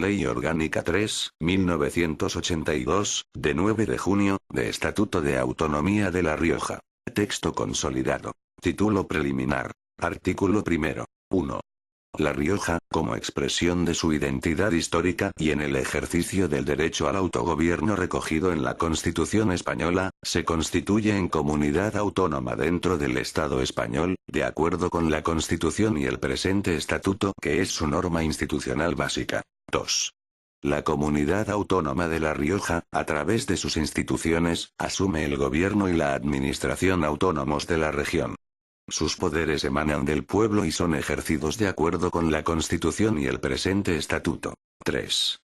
Ley Orgánica 3, 1982, de 9 de junio, de Estatuto de Autonomía de La Rioja. Texto consolidado. Título preliminar. Artículo primero. 1. La Rioja, como expresión de su identidad histórica y en el ejercicio del derecho al autogobierno recogido en la Constitución española, se constituye en comunidad autónoma dentro del Estado español, de acuerdo con la Constitución y el presente Estatuto, que es su norma institucional básica. 2. La Comunidad Autónoma de La Rioja, a través de sus instituciones, asume el gobierno y la administración autónomos de la región. Sus poderes emanan del pueblo y son ejercidos de acuerdo con la Constitución y el presente Estatuto. 3.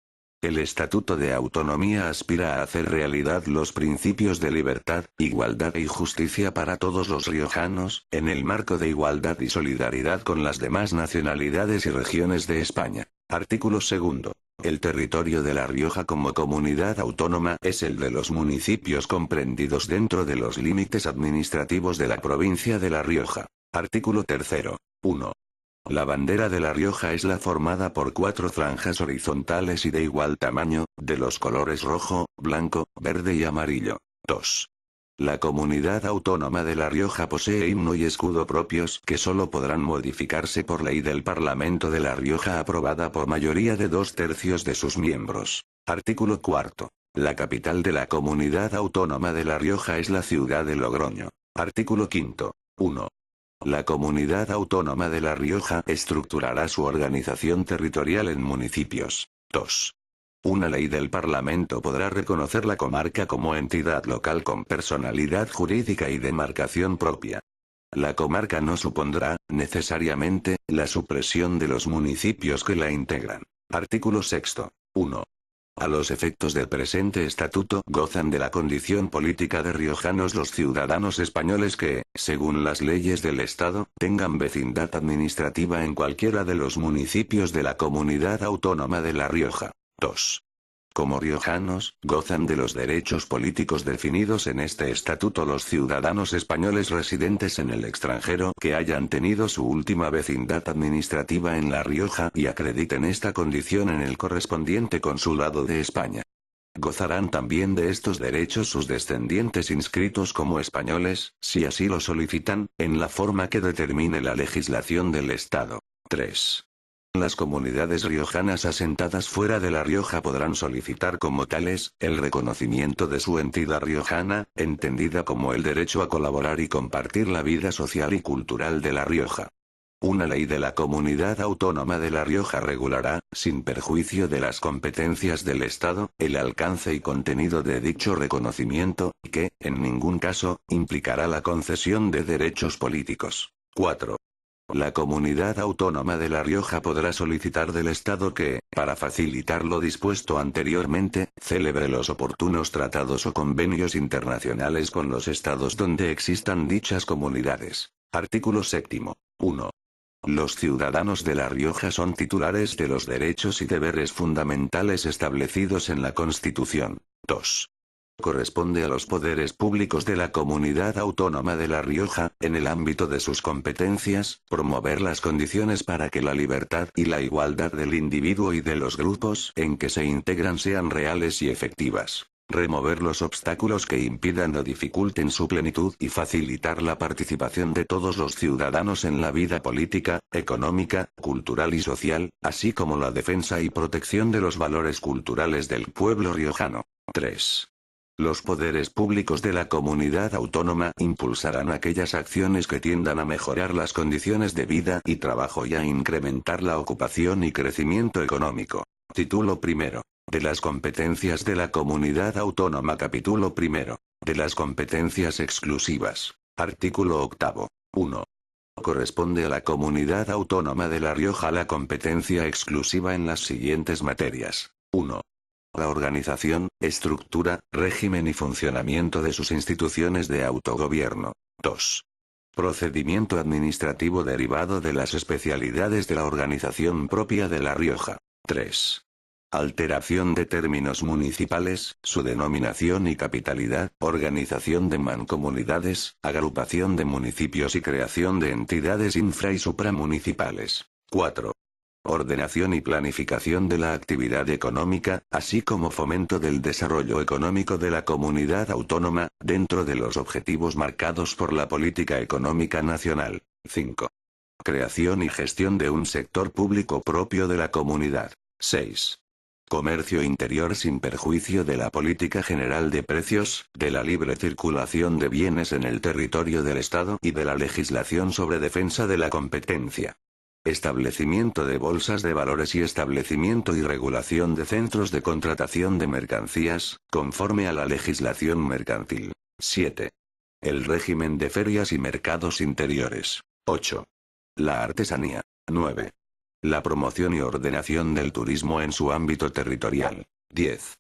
El Estatuto de Autonomía aspira a hacer realidad los principios de libertad, igualdad y justicia para todos los riojanos, en el marco de igualdad y solidaridad con las demás nacionalidades y regiones de España. Artículo segundo. El territorio de La Rioja como comunidad autónoma es el de los municipios comprendidos dentro de los límites administrativos de la provincia de La Rioja. Artículo tercero. 1. La bandera de La Rioja es la formada por 4 franjas horizontales y de igual tamaño, de los colores rojo, blanco, verde y amarillo. 2. La comunidad autónoma de La Rioja posee himno y escudo propios que solo podrán modificarse por ley del Parlamento de La Rioja aprobada por mayoría de 2/3 de sus miembros. Artículo 4. La capital de la comunidad autónoma de La Rioja es la ciudad de Logroño. Artículo 5. 1. La comunidad autónoma de La Rioja estructurará su organización territorial en municipios. 2. Una ley del Parlamento podrá reconocer la comarca como entidad local con personalidad jurídica y demarcación propia. La comarca no supondrá, necesariamente, la supresión de los municipios que la integran. Artículo 6. 1. A los efectos del presente estatuto gozan de la condición política de riojanos los ciudadanos españoles que, según las leyes del Estado, tengan vecindad administrativa en cualquiera de los municipios de la comunidad autónoma de La Rioja. 2. Como riojanos, gozan de los derechos políticos definidos en este estatuto los ciudadanos españoles residentes en el extranjero que hayan tenido su última vecindad administrativa en La Rioja y acrediten esta condición en el correspondiente consulado de España. Gozarán también de estos derechos sus descendientes inscritos como españoles, si así lo solicitan, en la forma que determine la legislación del Estado. 3. Las comunidades riojanas asentadas fuera de La Rioja podrán solicitar como tales, el reconocimiento de su entidad riojana, entendida como el derecho a colaborar y compartir la vida social y cultural de La Rioja. Una ley de la Comunidad Autónoma de La Rioja regulará, sin perjuicio de las competencias del Estado, el alcance y contenido de dicho reconocimiento, que, en ningún caso, implicará la concesión de derechos políticos. 4. La Comunidad Autónoma de La Rioja podrá solicitar del Estado que, para facilitar lo dispuesto anteriormente, celebre los oportunos tratados o convenios internacionales con los estados donde existan dichas comunidades. Artículo 7. 1. Los ciudadanos de La Rioja son titulares de los derechos y deberes fundamentales establecidos en la Constitución. 2. Corresponde a los poderes públicos de la Comunidad Autónoma de La Rioja, en el ámbito de sus competencias, promover las condiciones para que la libertad y la igualdad del individuo y de los grupos en que se integran sean reales y efectivas. Remover los obstáculos que impidan o dificulten su plenitud y facilitar la participación de todos los ciudadanos en la vida política, económica, cultural y social, así como la defensa y protección de los valores culturales del pueblo riojano. 3. Los poderes públicos de la comunidad autónoma impulsarán aquellas acciones que tiendan a mejorar las condiciones de vida y trabajo y a incrementar la ocupación y crecimiento económico. Título primero. De las competencias de la comunidad autónoma. Capítulo primero. De las competencias exclusivas. Artículo 8. 1. Corresponde a la comunidad autónoma de La Rioja la competencia exclusiva en las siguientes materias. 1. La organización, estructura, régimen y funcionamiento de sus instituciones de autogobierno. 2. Procedimiento administrativo derivado de las especialidades de la organización propia de La Rioja. 3. Alteración de términos municipales, su denominación y capitalidad, organización de mancomunidades, agrupación de municipios y creación de entidades infra y supramunicipales. 4. Ordenación y planificación de la actividad económica, así como fomento del desarrollo económico de la comunidad autónoma, dentro de los objetivos marcados por la política económica nacional. 5. Creación y gestión de un sector público propio de la comunidad. 6. Comercio interior sin perjuicio de la política general de precios, de la libre circulación de bienes en el territorio del Estado y de la legislación sobre defensa de la competencia. Establecimiento de bolsas de valores y establecimiento y regulación de centros de contratación de mercancías, conforme a la legislación mercantil. 7. El régimen de ferias y mercados interiores. 8. La artesanía. 9. La promoción y ordenación del turismo en su ámbito territorial. 10.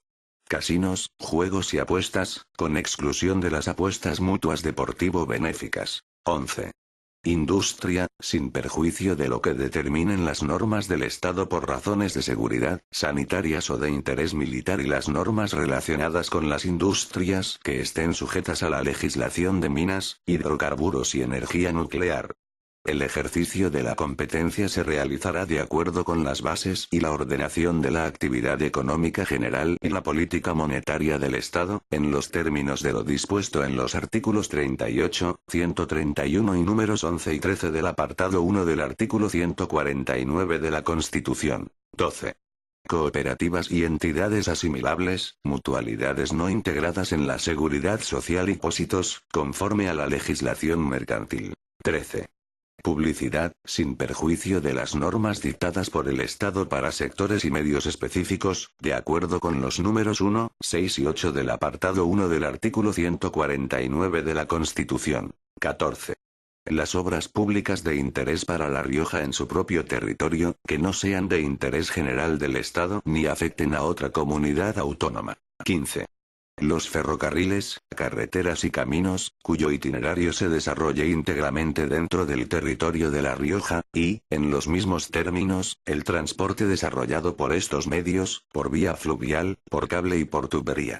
Casinos, juegos y apuestas, con exclusión de las apuestas mutuas deportivo-benéficas. 11. Industria, sin perjuicio de lo que determinen las normas del Estado por razones de seguridad, sanitarias o de interés militar y las normas relacionadas con las industrias que estén sujetas a la legislación de minas, hidrocarburos y energía nuclear. El ejercicio de la competencia se realizará de acuerdo con las bases y la ordenación de la actividad económica general y la política monetaria del Estado, en los términos de lo dispuesto en los artículos 38, 131 y números 11 y 13 del apartado 1 del artículo 149 de la Constitución. 12. Cooperativas y entidades asimilables, mutualidades no integradas en la seguridad social y pósitos, conforme a la legislación mercantil. 13. Publicidad, sin perjuicio de las normas dictadas por el Estado para sectores y medios específicos, de acuerdo con los números 1, 6 y 8 del apartado 1 del artículo 149 de la Constitución. 14. Las obras públicas de interés para La Rioja en su propio territorio, que no sean de interés general del Estado ni afecten a otra comunidad autónoma. 15. Los ferrocarriles, carreteras y caminos, cuyo itinerario se desarrolle íntegramente dentro del territorio de La Rioja, y, en los mismos términos, el transporte desarrollado por estos medios, por vía fluvial, por cable y por tubería.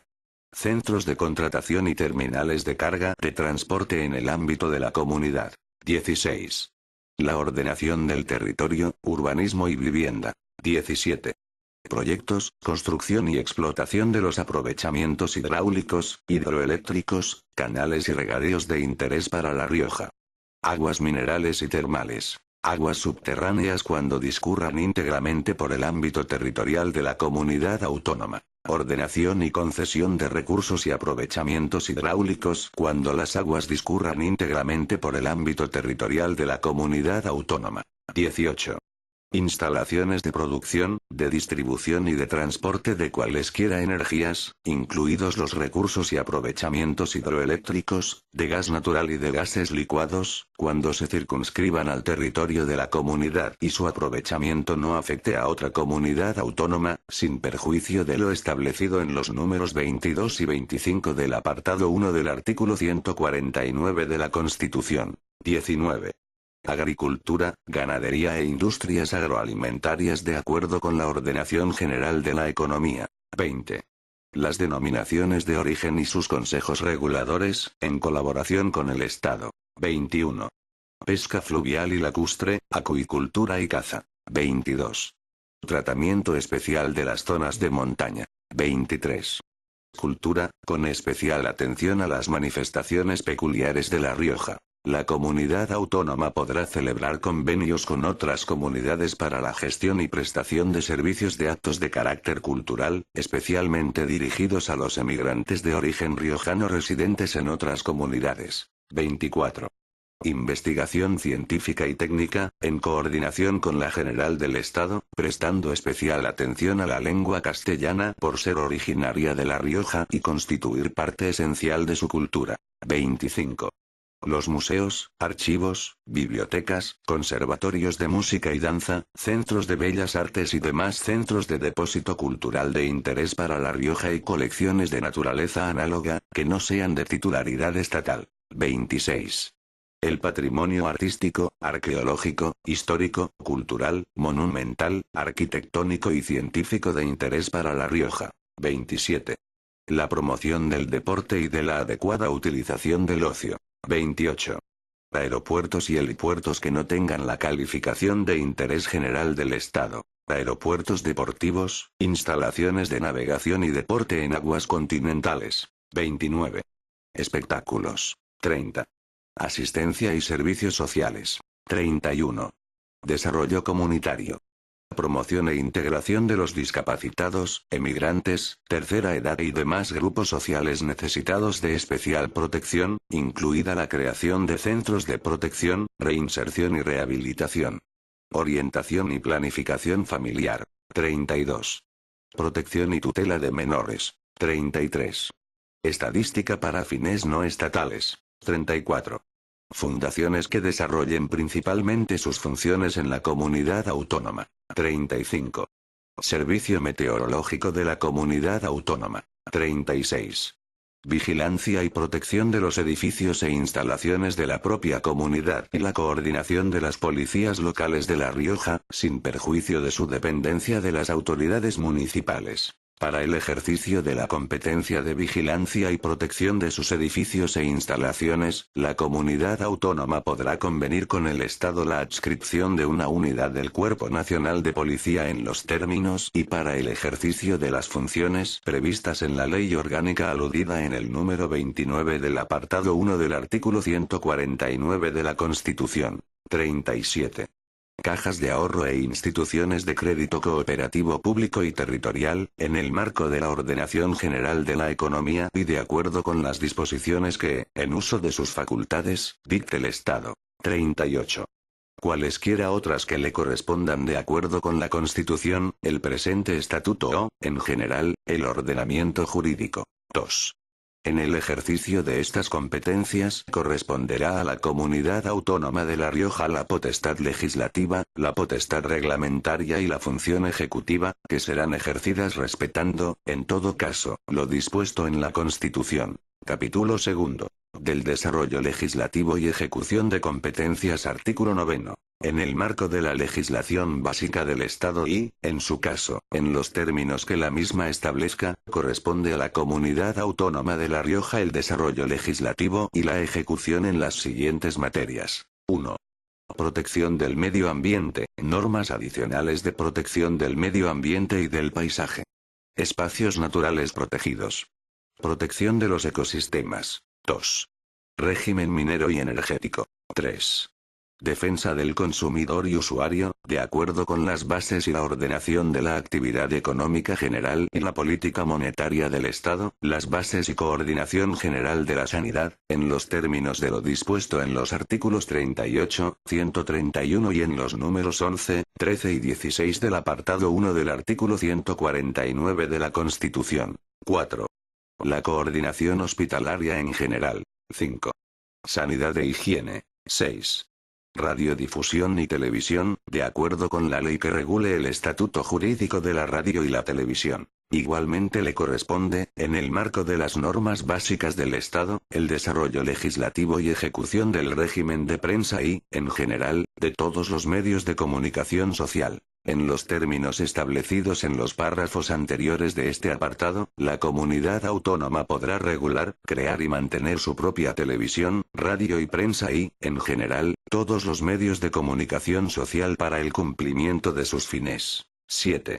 Centros de contratación y terminales de carga de transporte en el ámbito de la comunidad. 16. La ordenación del territorio, urbanismo y vivienda. 17. Proyectos, construcción y explotación de los aprovechamientos hidráulicos, hidroeléctricos, canales y regadíos de interés para La Rioja. Aguas minerales y termales. Aguas subterráneas cuando discurran íntegramente por el ámbito territorial de la comunidad autónoma. Ordenación y concesión de recursos y aprovechamientos hidráulicos cuando las aguas discurran íntegramente por el ámbito territorial de la comunidad autónoma. 18. Instalaciones de producción, de distribución y de transporte de cualesquiera energías, incluidos los recursos y aprovechamientos hidroeléctricos, de gas natural y de gases licuados, cuando se circunscriban al territorio de la comunidad y su aprovechamiento no afecte a otra comunidad autónoma, sin perjuicio de lo establecido en los números 22 y 25 del apartado 1 del artículo 149 de la Constitución. 19. Agricultura, ganadería e industrias agroalimentarias de acuerdo con la ordenación general de la economía. 20. Las denominaciones de origen y sus consejos reguladores, en colaboración con el Estado. 21. Pesca fluvial y lacustre, acuicultura y caza. 22. Tratamiento especial de las zonas de montaña. 23. Cultura, con especial atención a las manifestaciones peculiares de La Rioja. La comunidad autónoma podrá celebrar convenios con otras comunidades para la gestión y prestación de servicios de actos de carácter cultural, especialmente dirigidos a los emigrantes de origen riojano residentes en otras comunidades. 24. Investigación científica y técnica, en coordinación con la General del Estado, prestando especial atención a la lengua castellana por ser originaria de La Rioja y constituir parte esencial de su cultura. 25. Los museos, archivos, bibliotecas, conservatorios de música y danza, centros de bellas artes y demás centros de depósito cultural de interés para La Rioja y colecciones de naturaleza análoga, que no sean de titularidad estatal. 26. El patrimonio artístico, arqueológico, histórico, cultural, monumental, arquitectónico y científico de interés para La Rioja. 27. La promoción del deporte y de la adecuada utilización del ocio. 28. Aeropuertos y helipuertos que no tengan la calificación de interés general del Estado. Aeropuertos deportivos, instalaciones de navegación y deporte en aguas continentales. 29. Espectáculos. 30. Asistencia y servicios sociales. 31. Desarrollo comunitario. Promoción e integración de los discapacitados, emigrantes, tercera edad y demás grupos sociales necesitados de especial protección, incluida la creación de centros de protección, reinserción y rehabilitación. Orientación y planificación familiar. 32. Protección y tutela de menores. 33. Estadística para fines no estatales. 34. Fundaciones que desarrollen principalmente sus funciones en la comunidad autónoma. 35. Servicio meteorológico de la comunidad autónoma. 36. Vigilancia y protección de los edificios e instalaciones de la propia comunidad y la coordinación de las policías locales de La Rioja, sin perjuicio de su dependencia de las autoridades municipales. Para el ejercicio de la competencia de vigilancia y protección de sus edificios e instalaciones, la comunidad autónoma podrá convenir con el Estado la adscripción de una unidad del Cuerpo Nacional de Policía en los términos y para el ejercicio de las funciones previstas en la ley orgánica aludida en el número 29 del apartado 1 del artículo 149 de la Constitución. 37. Cajas de ahorro e instituciones de crédito cooperativo público y territorial, en el marco de la ordenación general de la economía y de acuerdo con las disposiciones que, en uso de sus facultades, dicte el Estado. 38. Cualesquiera otras que le correspondan de acuerdo con la Constitución, el presente estatuto o, en general, el ordenamiento jurídico. 2. En el ejercicio de estas competencias corresponderá a la Comunidad Autónoma de La Rioja la potestad legislativa, la potestad reglamentaria y la función ejecutiva, que serán ejercidas respetando, en todo caso, lo dispuesto en la Constitución. Capítulo 2. Del desarrollo legislativo y ejecución de competencias. Artículo 9. En el marco de la legislación básica del Estado y, en su caso, en los términos que la misma establezca, corresponde a la Comunidad Autónoma de La Rioja el desarrollo legislativo y la ejecución en las siguientes materias. 1. Protección del medio ambiente, normas adicionales de protección del medio ambiente y del paisaje. Espacios naturales protegidos. Protección de los ecosistemas. 2. Régimen minero y energético. 3. Defensa del consumidor y usuario, de acuerdo con las bases y la ordenación de la actividad económica general y la política monetaria del Estado, las bases y coordinación general de la sanidad, en los términos de lo dispuesto en los artículos 38, 131 y en los números 11, 13 y 16 del apartado 1 del artículo 149 de la Constitución. 4. La coordinación hospitalaria en general. 5. Sanidad e higiene. 6. Radiodifusión y televisión, de acuerdo con la ley que regule el estatuto jurídico de la radio y la televisión. Igualmente le corresponde, en el marco de las normas básicas del Estado, el desarrollo legislativo y ejecución del régimen de prensa y, en general, de todos los medios de comunicación social. En los términos establecidos en los párrafos anteriores de este apartado, la comunidad autónoma podrá regular, crear y mantener su propia televisión, radio y prensa y, en general, todos los medios de comunicación social para el cumplimiento de sus fines. 7.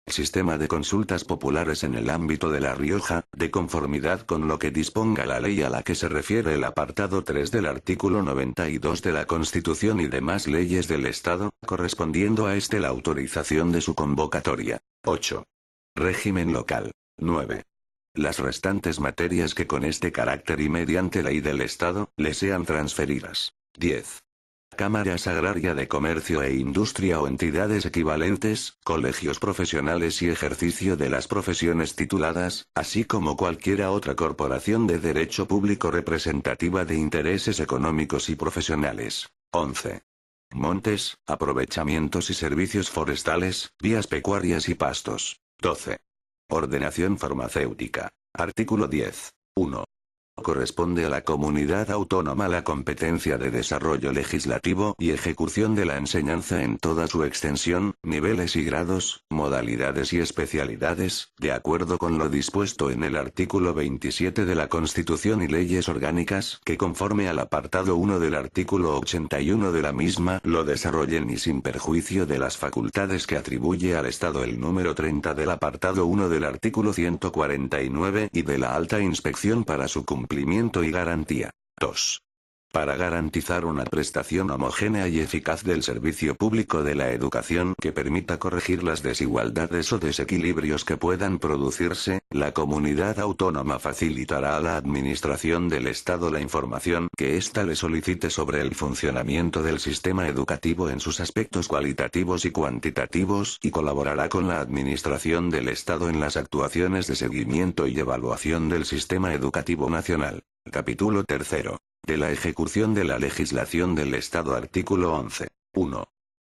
Sistema de consultas populares en el ámbito de La Rioja, de conformidad con lo que disponga la ley a la que se refiere el apartado 3 del artículo 92 de la Constitución y demás leyes del Estado, correspondiendo a este la autorización de su convocatoria. 8. Régimen local. 9. Las restantes materias que con este carácter y mediante ley del Estado, le sean transferidas. 10. Cámaras agraria de comercio e industria o entidades equivalentes, colegios profesionales y ejercicio de las profesiones tituladas, así como cualquiera otra corporación de derecho público representativa de intereses económicos y profesionales. 11. Montes, aprovechamientos y servicios forestales, vías pecuarias y pastos. 12. Ordenación farmacéutica. Artículo 10. 1. Corresponde a la comunidad autónoma la competencia de desarrollo legislativo y ejecución de la enseñanza en toda su extensión, niveles y grados, modalidades y especialidades, de acuerdo con lo dispuesto en el artículo 27 de la Constitución y leyes orgánicas que conforme al apartado 1 del artículo 81 de la misma lo desarrollen y sin perjuicio de las facultades que atribuye al Estado el número 30 del apartado 1 del artículo 149 y de la alta inspección para su cumplimiento y garantía. 2. Para garantizar una prestación homogénea y eficaz del servicio público de la educación que permita corregir las desigualdades o desequilibrios que puedan producirse, la comunidad autónoma facilitará a la Administración del Estado la información que ésta le solicite sobre el funcionamiento del sistema educativo en sus aspectos cualitativos y cuantitativos y colaborará con la Administración del Estado en las actuaciones de seguimiento y evaluación del sistema educativo nacional. Capítulo 3. De la ejecución de la legislación del Estado. Artículo 11. 1.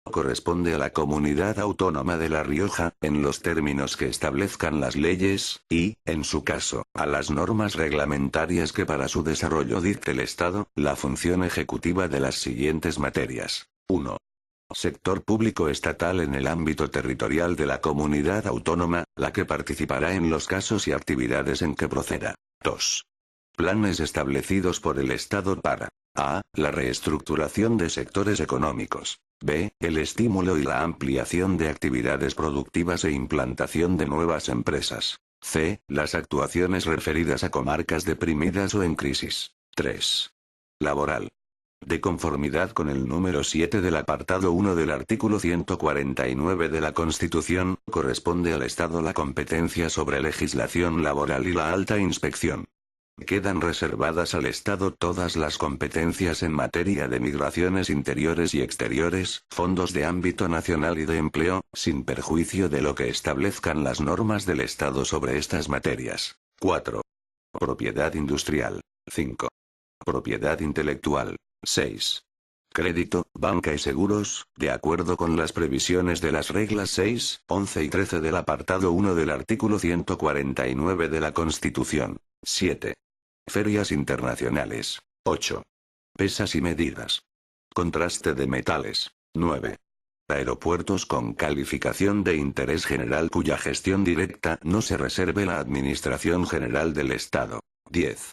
Corresponde a la Comunidad Autónoma de La Rioja, en los términos que establezcan las leyes, y, en su caso, a las normas reglamentarias que para su desarrollo dicte el Estado, la función ejecutiva de las siguientes materias. 1. Sector público estatal en el ámbito territorial de la comunidad autónoma, la que participará en los casos y actividades en que proceda. 2. Planes establecidos por el Estado para a. La reestructuración de sectores económicos. B. El estímulo y la ampliación de actividades productivas e implantación de nuevas empresas. C. Las actuaciones referidas a comarcas deprimidas o en crisis. 3. Laboral. De conformidad con el número 7 del apartado 1 del artículo 149 de la Constitución, corresponde al Estado la competencia sobre legislación laboral y la alta inspección. Quedan reservadas al Estado todas las competencias en materia de migraciones interiores y exteriores, fondos de ámbito nacional y de empleo, sin perjuicio de lo que establezcan las normas del Estado sobre estas materias. 4. Propiedad industrial. 5. Propiedad intelectual. 6. Crédito, banca y seguros, de acuerdo con las previsiones de las reglas 6, 11 y 13 del apartado 1 del artículo 149 de la Constitución. 7. Ferias internacionales. 8. Pesas y medidas. Contraste de metales. 9. Aeropuertos con calificación de interés general cuya gestión directa no se reserve la Administración General del Estado. 10.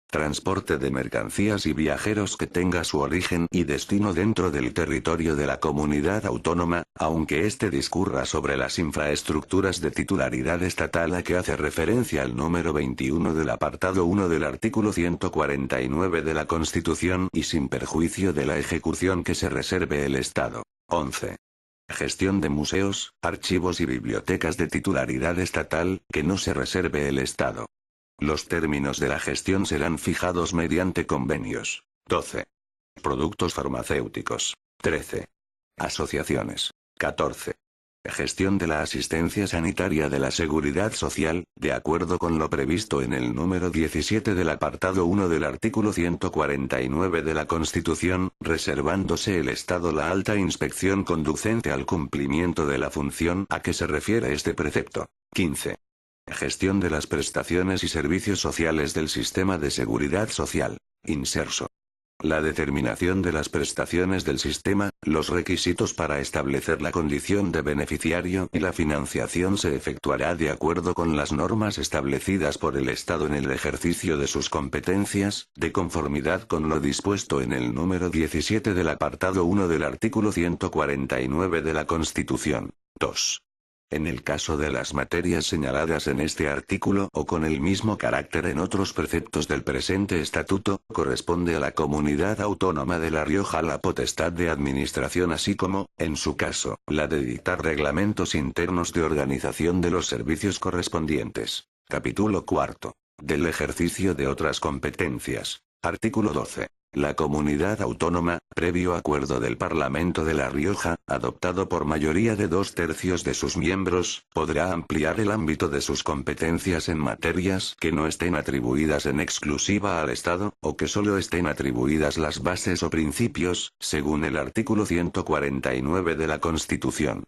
Transporte de mercancías y viajeros que tenga su origen y destino dentro del territorio de la comunidad autónoma, aunque éste discurra sobre las infraestructuras de titularidad estatal a que hace referencia el número 21 del apartado 1 del artículo 149 de la Constitución y sin perjuicio de la ejecución que se reserve el Estado. 11. Gestión de museos, archivos y bibliotecas de titularidad estatal, que no se reserve el Estado. Los términos de la gestión serán fijados mediante convenios. 12. Productos farmacéuticos. 13. Asociaciones. 14. Gestión de la asistencia sanitaria de la Seguridad Social, de acuerdo con lo previsto en el número 17 del apartado 1 del artículo 149 de la Constitución, reservándose el Estado la alta inspección conducente al cumplimiento de la función a que se refiere este precepto. 15. Gestión de las prestaciones y servicios sociales del sistema de seguridad social. Inserso. La determinación de las prestaciones del sistema, los requisitos para establecer la condición de beneficiario y la financiación se efectuará de acuerdo con las normas establecidas por el Estado en el ejercicio de sus competencias, de conformidad con lo dispuesto en el número 17 del apartado 1 del artículo 149 de la Constitución. 2. En el caso de las materias señaladas en este artículo o con el mismo carácter en otros preceptos del presente estatuto, corresponde a la Comunidad Autónoma de La Rioja la potestad de administración así como, en su caso, la de dictar reglamentos internos de organización de los servicios correspondientes. Capítulo 4. Del ejercicio de otras competencias. Artículo 12. La comunidad autónoma, previo acuerdo del Parlamento de La Rioja, adoptado por mayoría de 2/3 de sus miembros, podrá ampliar el ámbito de sus competencias en materias que no estén atribuidas en exclusiva al Estado, o que solo estén atribuidas las bases o principios, según el artículo 149 de la Constitución.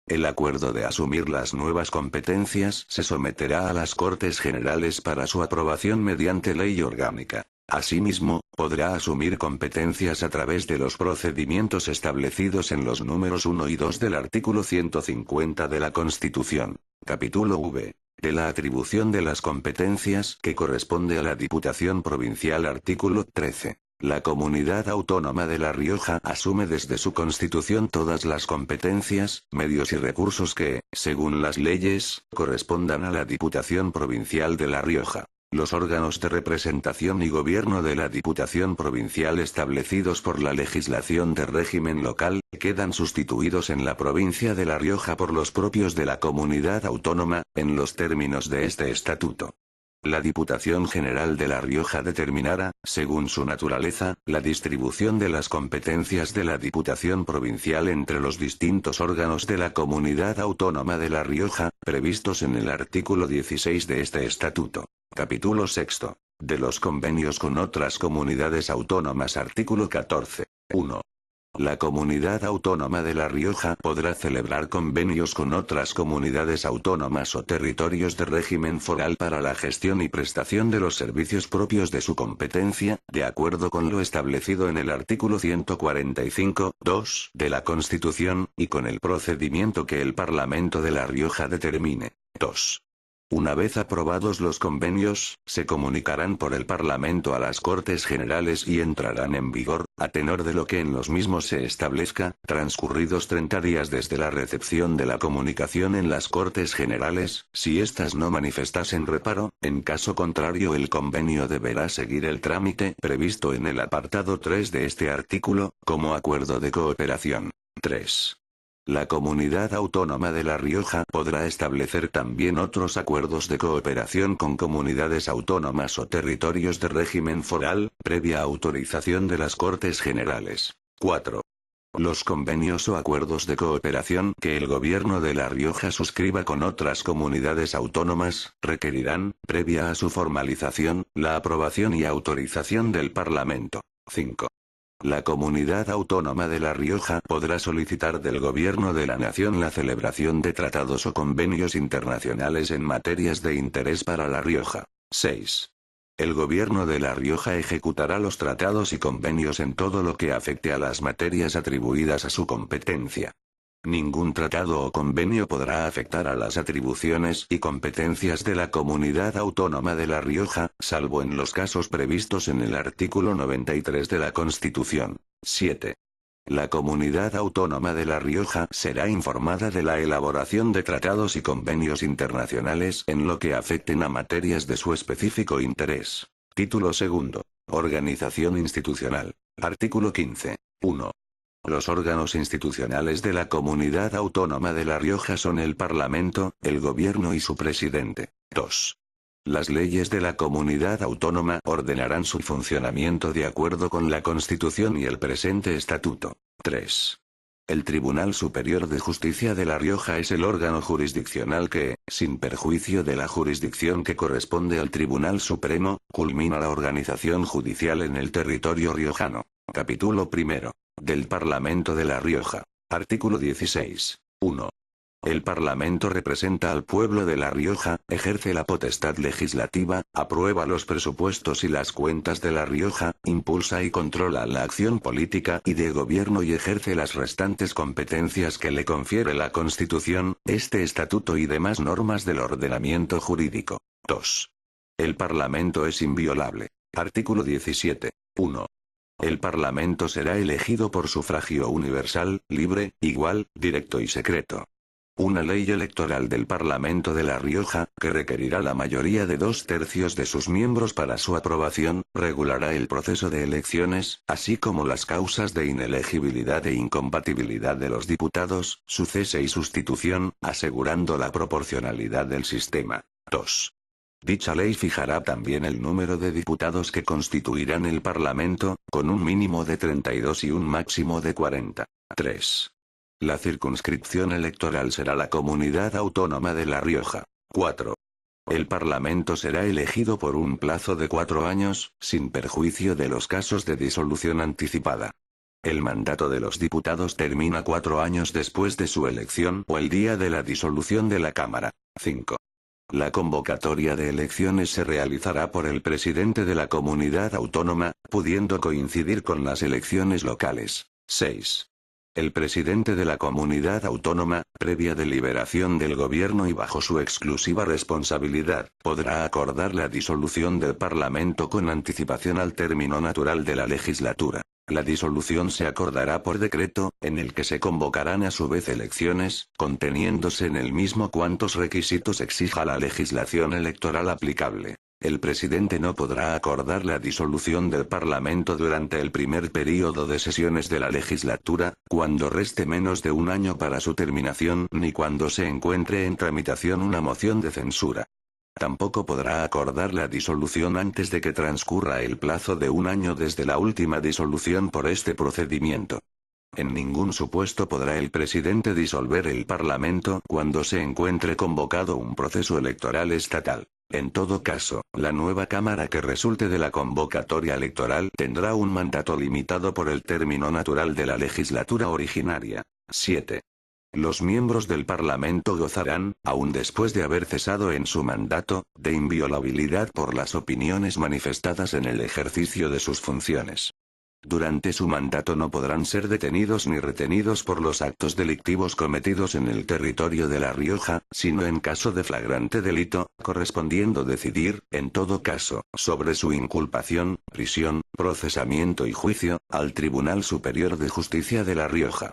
El acuerdo de asumir las nuevas competencias se someterá a las Cortes Generales para su aprobación mediante ley orgánica. Asimismo, podrá asumir competencias a través de los procedimientos establecidos en los números 1 y 2 del artículo 150 de la Constitución. Capítulo V. De la atribución de las competencias que corresponde a la Diputación Provincial. Artículo 13. La Comunidad Autónoma de La Rioja asume desde su constitución todas las competencias, medios y recursos que, según las leyes, correspondan a la Diputación Provincial de La Rioja. Los órganos de representación y gobierno de la Diputación Provincial establecidos por la legislación de régimen local, quedan sustituidos en la provincia de La Rioja por los propios de la comunidad autónoma, en los términos de este estatuto. La Diputación General de La Rioja determinará, según su naturaleza, la distribución de las competencias de la Diputación Provincial entre los distintos órganos de la Comunidad Autónoma de La Rioja, previstos en el artículo 16 de este estatuto. Capítulo 6. De los convenios con otras comunidades autónomas. Artículo 14. 1. La Comunidad Autónoma de La Rioja podrá celebrar convenios con otras comunidades autónomas o territorios de régimen foral para la gestión y prestación de los servicios propios de su competencia, de acuerdo con lo establecido en el artículo 145, 2 de la Constitución, y con el procedimiento que el Parlamento de La Rioja determine. 2. Una vez aprobados los convenios, se comunicarán por el Parlamento a las Cortes Generales y entrarán en vigor, a tenor de lo que en los mismos se establezca, transcurridos 30 días desde la recepción de la comunicación en las Cortes Generales, si éstas no manifestasen reparo. En caso contrario, el convenio deberá seguir el trámite previsto en el apartado 3 de este artículo, como acuerdo de cooperación. 3. La Comunidad Autónoma de La Rioja podrá establecer también otros acuerdos de cooperación con comunidades autónomas o territorios de régimen foral, previa autorización de las Cortes Generales. 4. Los convenios o acuerdos de cooperación que el Gobierno de La Rioja suscriba con otras comunidades autónomas, requerirán, previa a su formalización, la aprobación y autorización del Parlamento. 5. La Comunidad Autónoma de La Rioja podrá solicitar del Gobierno de la Nación la celebración de tratados o convenios internacionales en materias de interés para La Rioja. 6. El Gobierno de La Rioja ejecutará los tratados y convenios en todo lo que afecte a las materias atribuidas a su competencia. Ningún tratado o convenio podrá afectar a las atribuciones y competencias de la Comunidad Autónoma de La Rioja, salvo en los casos previstos en el artículo 93 de la Constitución. 7. La Comunidad Autónoma de La Rioja será informada de la elaboración de tratados y convenios internacionales en lo que afecten a materias de su específico interés. Título 2. Organización institucional. Artículo 15. 1. Los órganos institucionales de la Comunidad Autónoma de La Rioja son el Parlamento, el Gobierno y su presidente. 2. Las leyes de la comunidad autónoma ordenarán su funcionamiento de acuerdo con la Constitución y el presente estatuto. 3. El Tribunal Superior de Justicia de La Rioja es el órgano jurisdiccional que, sin perjuicio de la jurisdicción que corresponde al Tribunal Supremo, culmina la organización judicial en el territorio riojano. Capítulo 1. Del Parlamento de La Rioja. Artículo 16. 1. El Parlamento representa al pueblo de La Rioja, ejerce la potestad legislativa, aprueba los presupuestos y las cuentas de La Rioja, impulsa y controla la acción política y de gobierno y ejerce las restantes competencias que le confiere la Constitución, este estatuto y demás normas del ordenamiento jurídico. 2. El Parlamento es inviolable. Artículo 17. 1. El Parlamento será elegido por sufragio universal, libre, igual, directo y secreto. Una ley electoral del Parlamento de La Rioja, que requerirá la mayoría de 2/3 de sus miembros para su aprobación, regulará el proceso de elecciones, así como las causas de inelegibilidad e incompatibilidad de los diputados, su cese y sustitución, asegurando la proporcionalidad del sistema. 2. Dicha ley fijará también el número de diputados que constituirán el Parlamento, con un mínimo de 32 y un máximo de 40. 3. La circunscripción electoral será la Comunidad Autónoma de La Rioja. 4. El Parlamento será elegido por un plazo de 4 años, sin perjuicio de los casos de disolución anticipada. El mandato de los diputados termina 4 años después de su elección o el día de la disolución de la Cámara. 5. La convocatoria de elecciones se realizará por el presidente de la comunidad autónoma, pudiendo coincidir con las elecciones locales. 6. El presidente de la comunidad autónoma, previa deliberación del gobierno y bajo su exclusiva responsabilidad, podrá acordar la disolución del Parlamento con anticipación al término natural de la legislatura. La disolución se acordará por decreto, en el que se convocarán a su vez elecciones, conteniéndose en el mismo cuantos requisitos exija la legislación electoral aplicable. El presidente no podrá acordar la disolución del Parlamento durante el primer período de sesiones de la legislatura, cuando reste menos de un año para su terminación, ni cuando se encuentre en tramitación una moción de censura. Tampoco podrá acordar la disolución antes de que transcurra el plazo de un año desde la última disolución por este procedimiento. En ningún supuesto podrá el presidente disolver el Parlamento cuando se encuentre convocado un proceso electoral estatal. En todo caso, la nueva Cámara que resulte de la convocatoria electoral tendrá un mandato limitado por el término natural de la legislatura originaria. 7. Los miembros del Parlamento gozarán, aun después de haber cesado en su mandato, de inviolabilidad por las opiniones manifestadas en el ejercicio de sus funciones. Durante su mandato no podrán ser detenidos ni retenidos por los actos delictivos cometidos en el territorio de La Rioja, sino en caso de flagrante delito, correspondiendo decidir, en todo caso, sobre su inculpación, prisión, procesamiento y juicio, al Tribunal Superior de Justicia de La Rioja.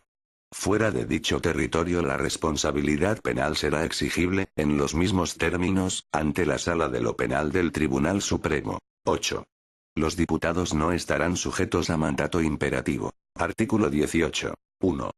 Fuera de dicho territorio la responsabilidad penal será exigible, en los mismos términos, ante la Sala de lo Penal del Tribunal Supremo. 8. Los diputados no estarán sujetos a mandato imperativo. Artículo 18. 1.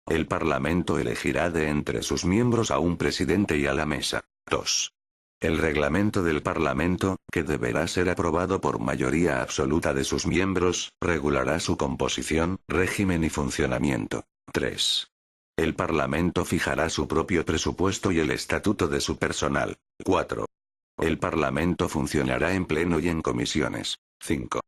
El Parlamento elegirá de entre sus miembros a un presidente y a la mesa. 2. El reglamento del Parlamento, que deberá ser aprobado por mayoría absoluta de sus miembros, regulará su composición, régimen y funcionamiento. 3. El Parlamento fijará su propio presupuesto y el estatuto de su personal. 4. El Parlamento funcionará en pleno y en comisiones. 5.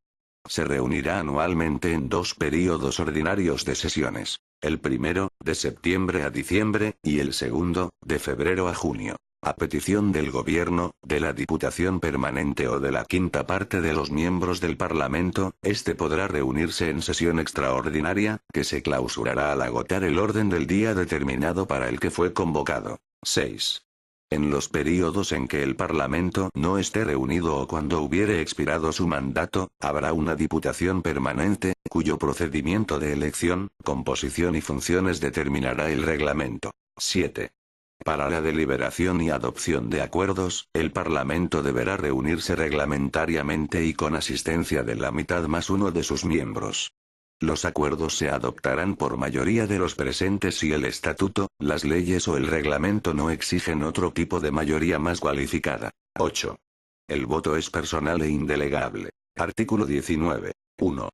Se reunirá anualmente en 2 períodos ordinarios de sesiones. El primero, de septiembre a diciembre, y el segundo, de febrero a junio. A petición del Gobierno, de la Diputación Permanente o de la quinta parte de los miembros del Parlamento, este podrá reunirse en sesión extraordinaria, que se clausurará al agotar el orden del día determinado para el que fue convocado. 6. En los períodos en que el Parlamento no esté reunido o cuando hubiere expirado su mandato, habrá una Diputación Permanente, cuyo procedimiento de elección, composición y funciones determinará el reglamento. 7. Para la deliberación y adopción de acuerdos, el Parlamento deberá reunirse reglamentariamente y con asistencia de la mitad más uno de sus miembros. Los acuerdos se adoptarán por mayoría de los presentes si el estatuto, las leyes o el reglamento no exigen otro tipo de mayoría más cualificada. 8. El voto es personal e indelegable. Artículo 19. 1.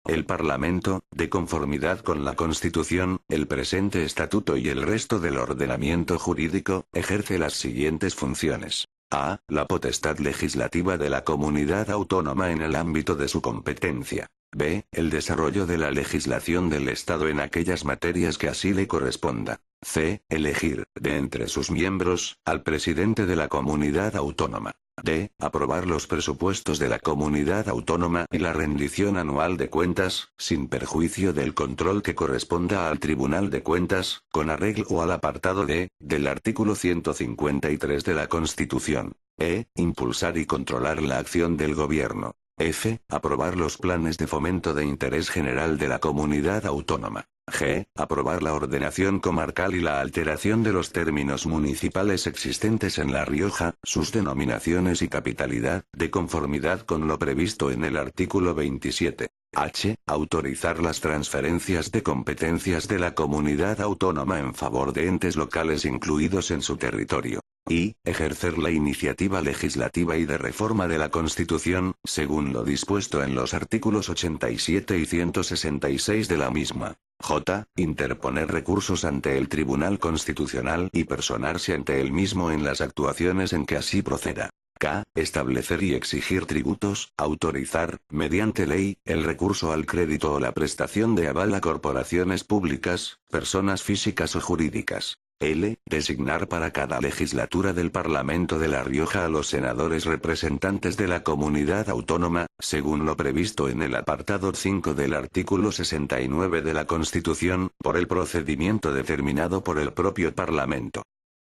El Parlamento, de conformidad con la Constitución, el presente estatuto y el resto del ordenamiento jurídico, ejerce las siguientes funciones. A. La potestad legislativa de la comunidad autónoma en el ámbito de su competencia. B. El desarrollo de la legislación del Estado en aquellas materias que así le corresponda. C. Elegir, de entre sus miembros, al presidente de la comunidad autónoma. D. Aprobar los presupuestos de la comunidad autónoma y la rendición anual de cuentas, sin perjuicio del control que corresponda al Tribunal de Cuentas, con arreglo al apartado D, del artículo 153 de la Constitución. E. Impulsar y controlar la acción del gobierno. F. Aprobar los planes de fomento de interés general de la comunidad autónoma. G. Aprobar la ordenación comarcal y la alteración de los términos municipales existentes en La Rioja, sus denominaciones y capitalidad, de conformidad con lo previsto en el artículo 27. H. Autorizar las transferencias de competencias de la comunidad autónoma en favor de entes locales incluidos en su territorio. Y, ejercer la iniciativa legislativa y de reforma de la Constitución, según lo dispuesto en los artículos 87 y 166 de la misma. J. Interponer recursos ante el Tribunal Constitucional y personarse ante el mismo en las actuaciones en que así proceda. K. Establecer y exigir tributos, autorizar, mediante ley, el recurso al crédito o la prestación de aval a corporaciones públicas, personas físicas o jurídicas. L. Designar para cada legislatura del Parlamento de La Rioja a los senadores representantes de la comunidad autónoma, según lo previsto en el apartado 5 del artículo 69 de la Constitución, por el procedimiento determinado por el propio Parlamento.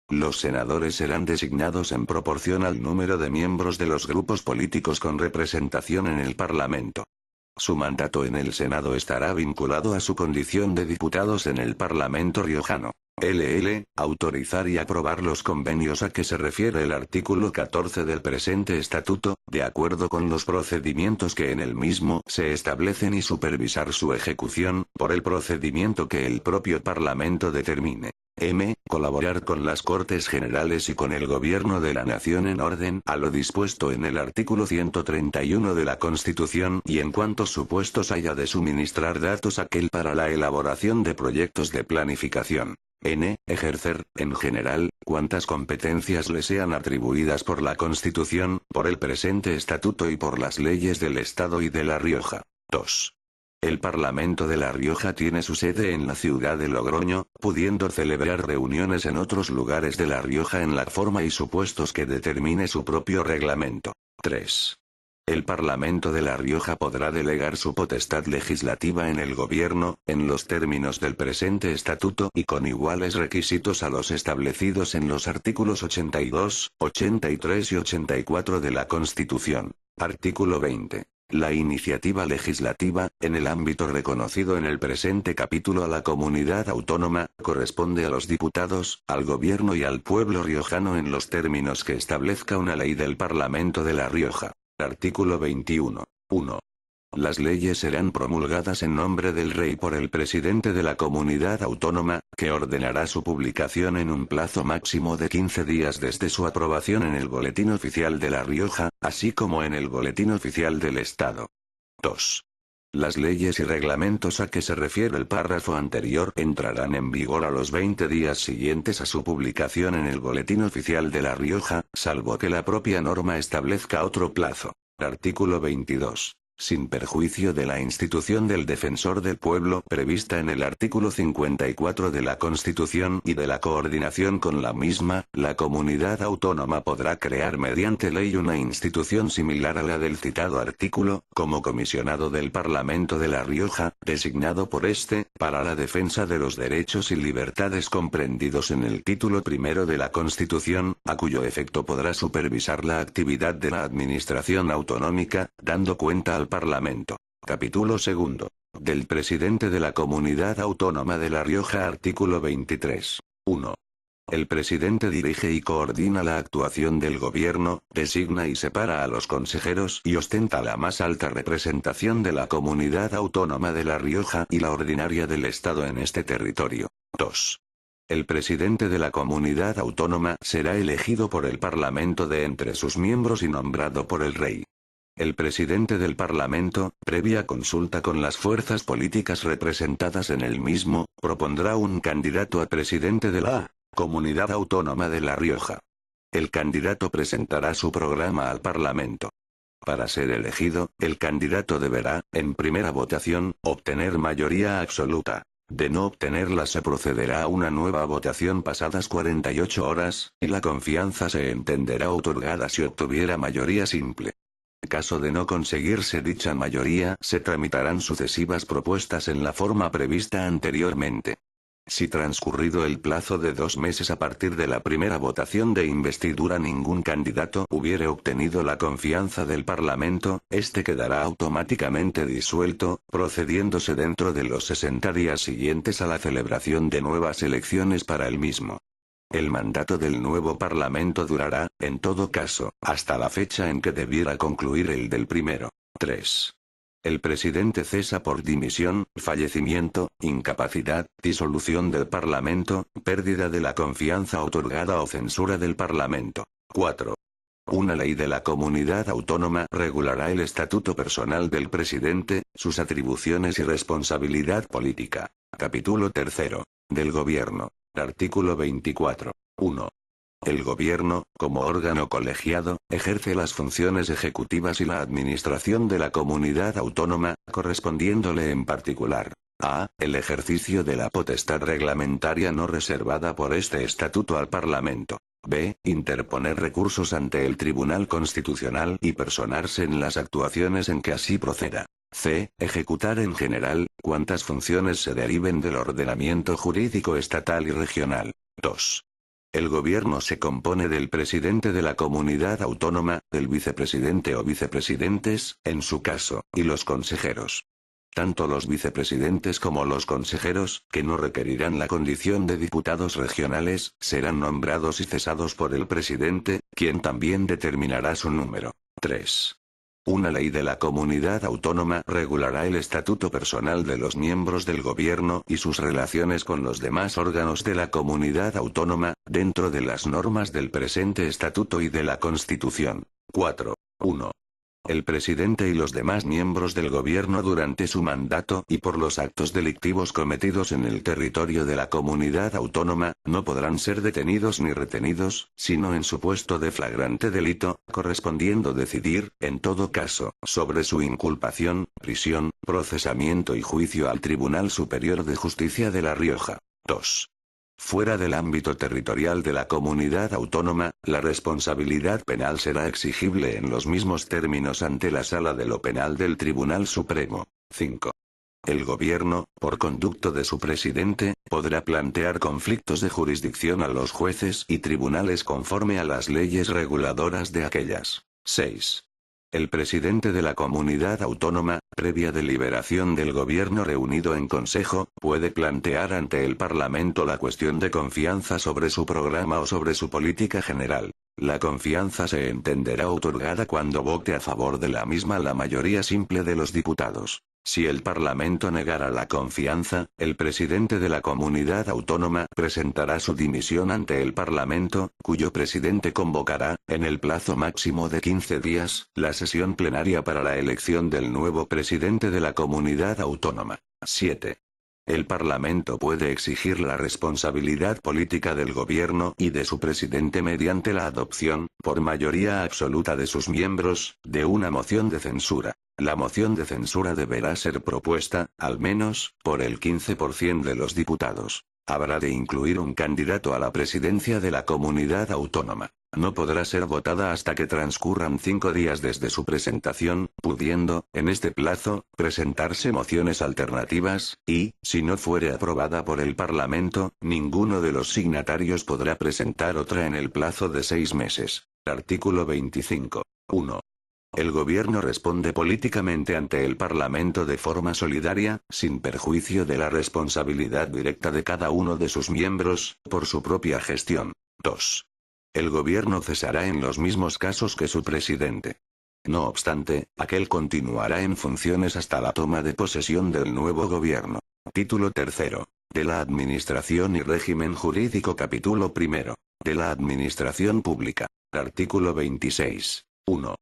Los senadores serán designados en proporción al número de miembros de los grupos políticos con representación en el Parlamento. Su mandato en el Senado estará vinculado a su condición de diputados en el Parlamento riojano. LL. Autorizar y aprobar los convenios a que se refiere el artículo 14 del presente estatuto, de acuerdo con los procedimientos que en el mismo se establecen y supervisar su ejecución, por el procedimiento que el propio Parlamento determine. M. Colaborar con las Cortes Generales y con el Gobierno de la Nación en orden a lo dispuesto en el artículo 131 de la Constitución y en cuantos supuestos haya de suministrar datos a aquel para la elaboración de proyectos de planificación. N. Ejercer, en general, cuantas competencias le sean atribuidas por la Constitución, por el presente estatuto y por las leyes del Estado y de La Rioja. 2. El Parlamento de La Rioja tiene su sede en la ciudad de Logroño, pudiendo celebrar reuniones en otros lugares de La Rioja en la forma y supuestos que determine su propio reglamento. 3. El Parlamento de La Rioja podrá delegar su potestad legislativa en el Gobierno, en los términos del presente estatuto y con iguales requisitos a los establecidos en los artículos 82, 83 y 84 de la Constitución. Artículo 20. La iniciativa legislativa, en el ámbito reconocido en el presente capítulo a la comunidad autónoma, corresponde a los diputados, al gobierno y al pueblo riojano en los términos que establezca una ley del Parlamento de La Rioja. Artículo 21. 1. Las leyes serán promulgadas en nombre del Rey por el presidente de la comunidad autónoma, que ordenará su publicación en un plazo máximo de 15 días desde su aprobación en el Boletín Oficial de La Rioja, así como en el Boletín Oficial del Estado. 2. Las leyes y reglamentos a que se refiere el párrafo anterior entrarán en vigor a los 20 días siguientes a su publicación en el Boletín Oficial de La Rioja, salvo que la propia norma establezca otro plazo. Artículo 22. Sin perjuicio de la institución del Defensor del Pueblo prevista en el artículo 54 de la Constitución y de la coordinación con la misma, la comunidad autónoma podrá crear mediante ley una institución similar a la del citado artículo, como comisionado del Parlamento de La Rioja, designado por este, para la defensa de los derechos y libertades comprendidos en el título primero de la Constitución, a cuyo efecto podrá supervisar la actividad de la administración autonómica, dando cuenta al Parlamento. Capítulo segundo. Del presidente de la Comunidad Autónoma de La Rioja. Artículo 23. 1. El presidente dirige y coordina la actuación del gobierno, designa y separa a los consejeros y ostenta la más alta representación de la Comunidad Autónoma de La Rioja y la ordinaria del Estado en este territorio. 2. El presidente de la comunidad autónoma será elegido por el Parlamento de entre sus miembros y nombrado por el Rey. El presidente del Parlamento, previa consulta con las fuerzas políticas representadas en el mismo, propondrá un candidato a presidente de la Comunidad Autónoma de La Rioja. El candidato presentará su programa al Parlamento. Para ser elegido, el candidato deberá, en primera votación, obtener mayoría absoluta. De no obtenerla se procederá a una nueva votación pasadas 48 horas, y la confianza se entenderá otorgada si obtuviera mayoría simple. Caso de no conseguirse dicha mayoría, se tramitarán sucesivas propuestas en la forma prevista anteriormente. Si transcurrido el plazo de 2 meses a partir de la primera votación de investidura ningún candidato hubiere obtenido la confianza del Parlamento, este quedará automáticamente disuelto, procediéndose dentro de los 60 días siguientes a la celebración de nuevas elecciones para el mismo. El mandato del nuevo Parlamento durará, en todo caso, hasta la fecha en que debiera concluir el del primero. 3. El presidente cesa por dimisión, fallecimiento, incapacidad, disolución del Parlamento, pérdida de la confianza otorgada o censura del Parlamento. 4. Una ley de la comunidad autónoma regulará el estatuto personal del presidente, sus atribuciones y responsabilidad política. Capítulo 3. Del Gobierno. Artículo 24. 1. El gobierno, como órgano colegiado, ejerce las funciones ejecutivas y la administración de la comunidad autónoma, correspondiéndole en particular a. El ejercicio de la potestad reglamentaria no reservada por este estatuto al Parlamento. B. Interponer recursos ante el Tribunal Constitucional y personarse en las actuaciones en que así proceda. C. Ejecutar en general, cuantas funciones se deriven del ordenamiento jurídico estatal y regional. 2. El gobierno se compone del presidente de la comunidad autónoma, del vicepresidente o vicepresidentes, en su caso, y los consejeros. Tanto los vicepresidentes como los consejeros, que no requerirán la condición de diputados regionales, serán nombrados y cesados por el presidente, quien también determinará su número. 3. Una ley de la comunidad autónoma regulará el estatuto personal de los miembros del gobierno y sus relaciones con los demás órganos de la comunidad autónoma, dentro de las normas del presente estatuto y de la Constitución. 4. 1. El presidente y los demás miembros del gobierno durante su mandato y por los actos delictivos cometidos en el territorio de la comunidad autónoma, no podrán ser detenidos ni retenidos, sino en supuesto de flagrante delito, correspondiendo decidir, en todo caso, sobre su inculpación, prisión, procesamiento y juicio al Tribunal Superior de Justicia de La Rioja. 2. Fuera del ámbito territorial de la comunidad autónoma, la responsabilidad penal será exigible en los mismos términos ante la Sala de lo Penal del Tribunal Supremo. 5. El gobierno, por conducto de su presidente, podrá plantear conflictos de jurisdicción a los jueces y tribunales conforme a las leyes reguladoras de aquellas. 6. El presidente de la comunidad autónoma, previa deliberación del gobierno reunido en consejo, puede plantear ante el Parlamento la cuestión de confianza sobre su programa o sobre su política general. La confianza se entenderá otorgada cuando vote a favor de la misma la mayoría simple de los diputados. Si el Parlamento negara la confianza, el presidente de la comunidad autónoma presentará su dimisión ante el Parlamento, cuyo presidente convocará, en el plazo máximo de 15 días, la sesión plenaria para la elección del nuevo presidente de la comunidad autónoma. 7. El Parlamento puede exigir la responsabilidad política del gobierno y de su presidente mediante la adopción, por mayoría absoluta de sus miembros, de una moción de censura. La moción de censura deberá ser propuesta, al menos, por el 15% de los diputados. Habrá de incluir un candidato a la presidencia de la comunidad autónoma. No podrá ser votada hasta que transcurran 5 días desde su presentación, pudiendo, en este plazo, presentarse mociones alternativas, y, si no fuere aprobada por el Parlamento, ninguno de los signatarios podrá presentar otra en el plazo de 6 meses. Artículo 25. 1. El gobierno responde políticamente ante el Parlamento de forma solidaria, sin perjuicio de la responsabilidad directa de cada uno de sus miembros, por su propia gestión. 2. El gobierno cesará en los mismos casos que su presidente. No obstante, aquel continuará en funciones hasta la toma de posesión del nuevo gobierno. Título 3. De la Administración y Régimen Jurídico. Capítulo 1. De la Administración Pública. Artículo 26. 1.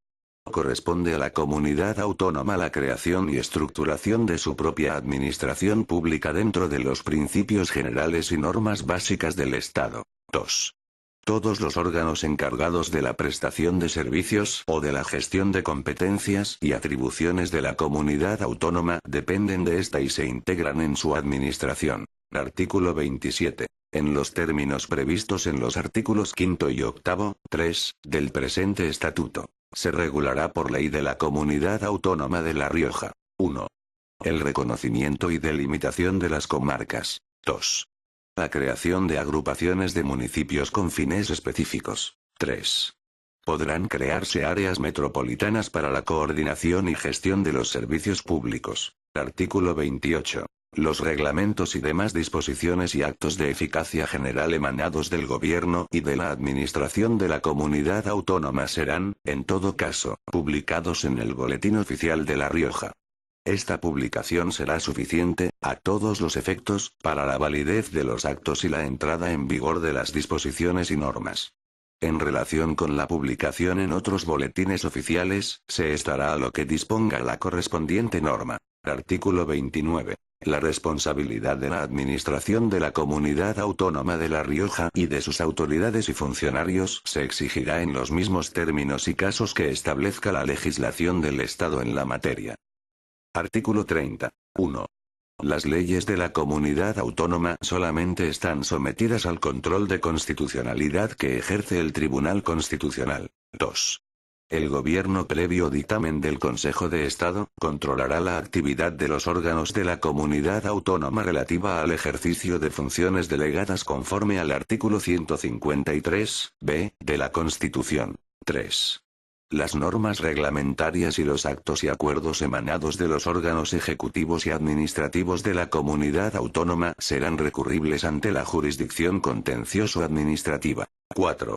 Corresponde a la comunidad autónoma la creación y estructuración de su propia administración pública dentro de los principios generales y normas básicas del Estado. 2. Todos los órganos encargados de la prestación de servicios o de la gestión de competencias y atribuciones de la comunidad autónoma dependen de esta y se integran en su administración. Artículo 27. En los términos previstos en los artículos 5 y 8, 3, del presente estatuto, se regulará por ley de la Comunidad Autónoma de La Rioja. 1. El reconocimiento y delimitación de las comarcas. 2. La creación de agrupaciones de municipios con fines específicos. 3. Podrán crearse áreas metropolitanas para la coordinación y gestión de los servicios públicos. Artículo 28. Los reglamentos y demás disposiciones y actos de eficacia general emanados del gobierno y de la administración de la comunidad autónoma serán, en todo caso, publicados en el Boletín Oficial de La Rioja. Esta publicación será suficiente, a todos los efectos, para la validez de los actos y la entrada en vigor de las disposiciones y normas. En relación con la publicación en otros boletines oficiales, se estará a lo que disponga la correspondiente norma. Artículo 29. La responsabilidad de la administración de la Comunidad Autónoma de La Rioja y de sus autoridades y funcionarios se exigirá en los mismos términos y casos que establezca la legislación del Estado en la materia. Artículo 30. 1. Las leyes de la comunidad autónoma solamente están sometidas al control de constitucionalidad que ejerce el Tribunal Constitucional. 2. El Gobierno, previo dictamen del Consejo de Estado, controlará la actividad de los órganos de la comunidad autónoma relativa al ejercicio de funciones delegadas conforme al artículo 153b de la Constitución. 3. Las normas reglamentarias y los actos y acuerdos emanados de los órganos ejecutivos y administrativos de la comunidad autónoma serán recurribles ante la jurisdicción contencioso-administrativa. 4.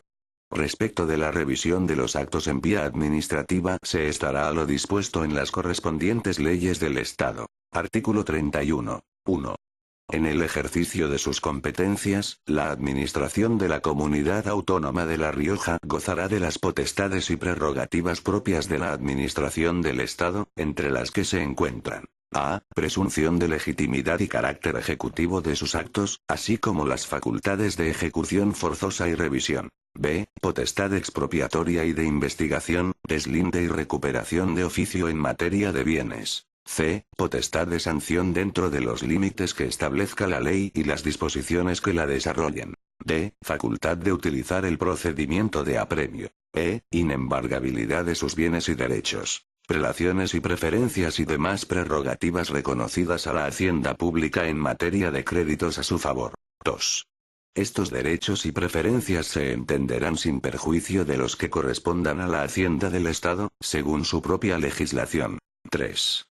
Respecto de la revisión de los actos en vía administrativa, se estará a lo dispuesto en las correspondientes leyes del Estado. Artículo 31. 1. En el ejercicio de sus competencias, la Administración de la Comunidad Autónoma de La Rioja gozará de las potestades y prerrogativas propias de la Administración del Estado, entre las que se encuentran: a. Presunción de legitimidad y carácter ejecutivo de sus actos, así como las facultades de ejecución forzosa y revisión. B. Potestad expropiatoria y de investigación, deslinde y recuperación de oficio en materia de bienes. C. Potestad de sanción dentro de los límites que establezca la ley y las disposiciones que la desarrollen. D. Facultad de utilizar el procedimiento de apremio. E. Inembargabilidad de sus bienes y derechos, prelaciones y preferencias y demás prerrogativas reconocidas a la hacienda pública en materia de créditos a su favor. 2. Estos derechos y preferencias se entenderán sin perjuicio de los que correspondan a la hacienda del Estado, según su propia legislación. 3.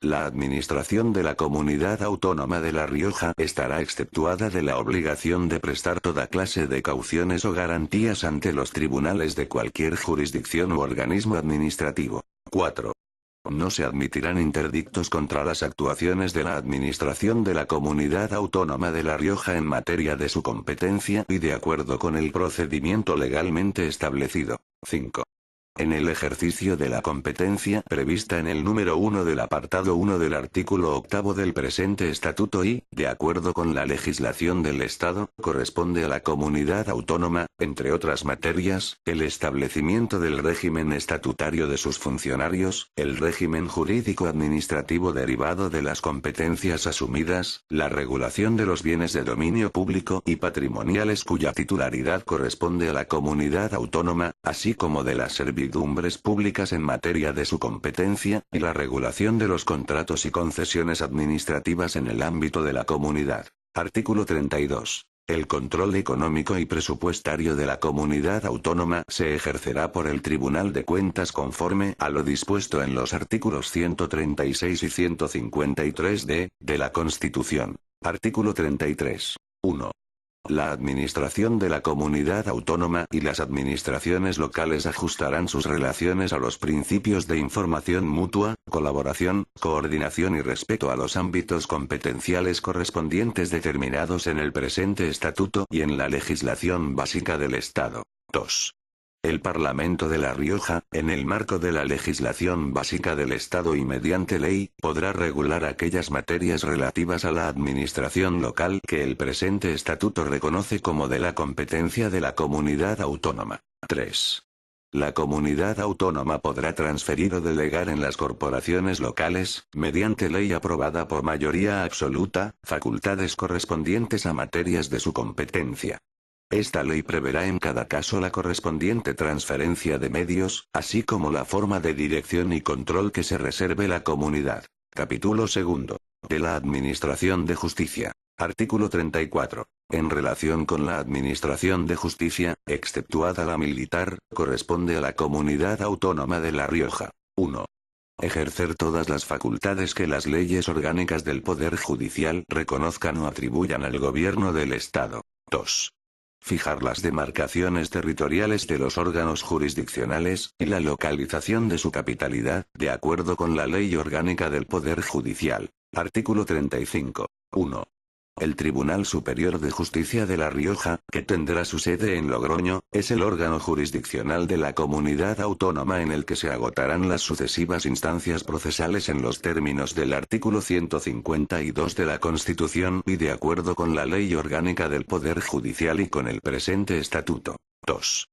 La Administración de la Comunidad Autónoma de La Rioja estará exceptuada de la obligación de prestar toda clase de cauciones o garantías ante los tribunales de cualquier jurisdicción u organismo administrativo. 4. No se admitirán interdictos contra las actuaciones de la Administración de la Comunidad Autónoma de La Rioja en materia de su competencia y de acuerdo con el procedimiento legalmente establecido. 5. En el ejercicio de la competencia prevista en el número 1 del apartado 1 del artículo 8 del presente estatuto y, de acuerdo con la legislación del Estado, corresponde a la comunidad autónoma, entre otras materias, el establecimiento del régimen estatutario de sus funcionarios, el régimen jurídico-administrativo derivado de las competencias asumidas, la regulación de los bienes de dominio público y patrimoniales cuya titularidad corresponde a la comunidad autónoma, así como de las servidumbres públicas en materia de su competencia, y la regulación de los contratos y concesiones administrativas en el ámbito de la comunidad. Artículo 32. El control económico y presupuestario de la comunidad autónoma se ejercerá por el Tribunal de Cuentas conforme a lo dispuesto en los artículos 136 y 153d de la Constitución. Artículo 33. 1. La Administración de la Comunidad Autónoma y las administraciones locales ajustarán sus relaciones a los principios de información mutua, colaboración, coordinación y respeto a los ámbitos competenciales correspondientes determinados en el presente estatuto y en la legislación básica del Estado. 2. El Parlamento de La Rioja, en el marco de la legislación básica del Estado y mediante ley, podrá regular aquellas materias relativas a la administración local que el presente estatuto reconoce como de la competencia de la comunidad autónoma. 3. La comunidad autónoma podrá transferir o delegar en las corporaciones locales, mediante ley aprobada por mayoría absoluta, facultades correspondientes a materias de su competencia. Esta ley preverá en cada caso la correspondiente transferencia de medios, así como la forma de dirección y control que se reserve la comunidad. Capítulo 2. De la Administración de Justicia. Artículo 34. En relación con la Administración de Justicia, exceptuada la militar, corresponde a la Comunidad Autónoma de La Rioja. 1. Ejercer todas las facultades que las leyes orgánicas del Poder Judicial reconozcan o atribuyan al Gobierno del Estado. 2. Fijar las demarcaciones territoriales de los órganos jurisdiccionales, y la localización de su capitalidad, de acuerdo con la Ley Orgánica del Poder Judicial. Artículo 35. 1. El Tribunal Superior de Justicia de La Rioja, que tendrá su sede en Logroño, es el órgano jurisdiccional de la comunidad autónoma en el que se agotarán las sucesivas instancias procesales en los términos del artículo 152 de la Constitución y de acuerdo con la Ley Orgánica del Poder Judicial y con el presente estatuto. 2.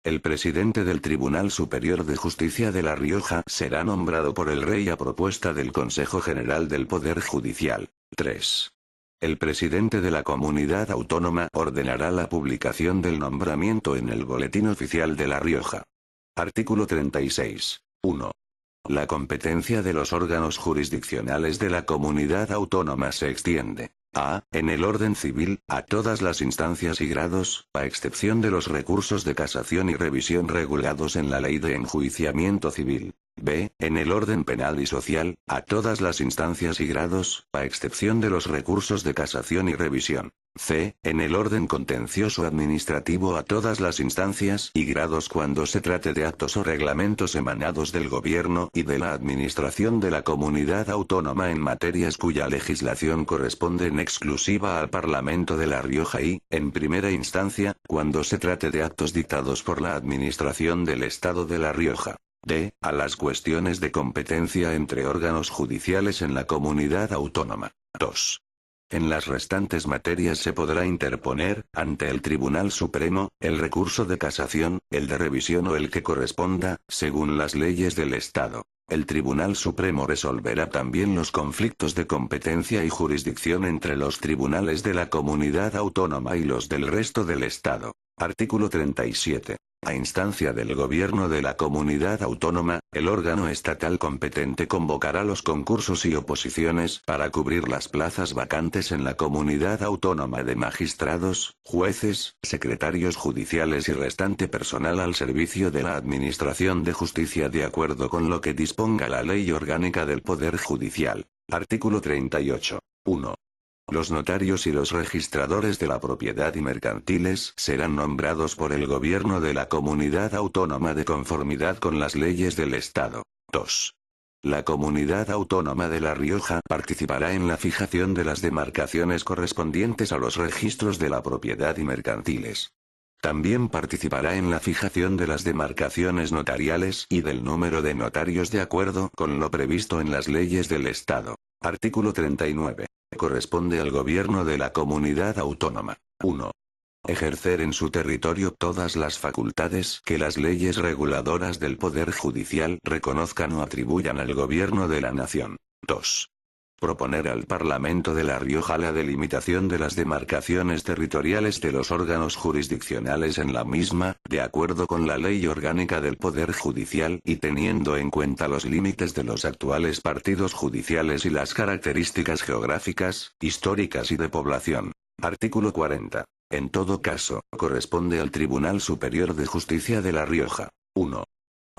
El presidente del Tribunal Superior de Justicia de La Rioja será nombrado por el Rey a propuesta del Consejo General del Poder Judicial. 3. El presidente de la comunidad autónoma ordenará la publicación del nombramiento en el Boletín Oficial de La Rioja. Artículo 36. 1. La competencia de los órganos jurisdiccionales de la comunidad autónoma se extiende a. En el orden civil, a todas las instancias y grados, a excepción de los recursos de casación y revisión regulados en la Ley de Enjuiciamiento Civil. B. En el orden penal y social, a todas las instancias y grados, a excepción de los recursos de casación y revisión. C. En el orden contencioso administrativo a todas las instancias y grados cuando se trate de actos o reglamentos emanados del gobierno y de la administración de la comunidad autónoma en materias cuya legislación corresponde en exclusiva al Parlamento de La Rioja y, en primera instancia, cuando se trate de actos dictados por la administración del Estado de La Rioja. D. A las cuestiones de competencia entre órganos judiciales en la comunidad autónoma. 2. En las restantes materias se podrá interponer, ante el Tribunal Supremo, el recurso de casación, el de revisión o el que corresponda, según las leyes del Estado. El Tribunal Supremo resolverá también los conflictos de competencia y jurisdicción entre los tribunales de la comunidad autónoma y los del resto del Estado. Artículo 37. A instancia del gobierno de la comunidad autónoma, el órgano estatal competente convocará los concursos y oposiciones para cubrir las plazas vacantes en la comunidad autónoma de magistrados, jueces, secretarios judiciales y restante personal al servicio de la Administración de Justicia de acuerdo con lo que disponga la Ley Orgánica del Poder Judicial. Artículo 38. 1. Los notarios y los registradores de la propiedad y mercantiles serán nombrados por el gobierno de la comunidad autónoma de conformidad con las leyes del Estado. 2. La comunidad autónoma de La Rioja participará en la fijación de las demarcaciones correspondientes a los registros de la propiedad y mercantiles. También participará en la fijación de las demarcaciones notariales y del número de notarios de acuerdo con lo previsto en las leyes del Estado. Artículo 39. Corresponde al gobierno de la comunidad autónoma. 1. Ejercer en su territorio todas las facultades que las leyes reguladoras del Poder Judicial reconozcan o atribuyan al gobierno de la nación. 2. Proponer al Parlamento de La Rioja la delimitación de las demarcaciones territoriales de los órganos jurisdiccionales en la misma, de acuerdo con la Ley Orgánica del Poder Judicial y teniendo en cuenta los límites de los actuales partidos judiciales y las características geográficas, históricas y de población. Artículo 40. En todo caso, corresponde al Tribunal Superior de Justicia de La Rioja. 1.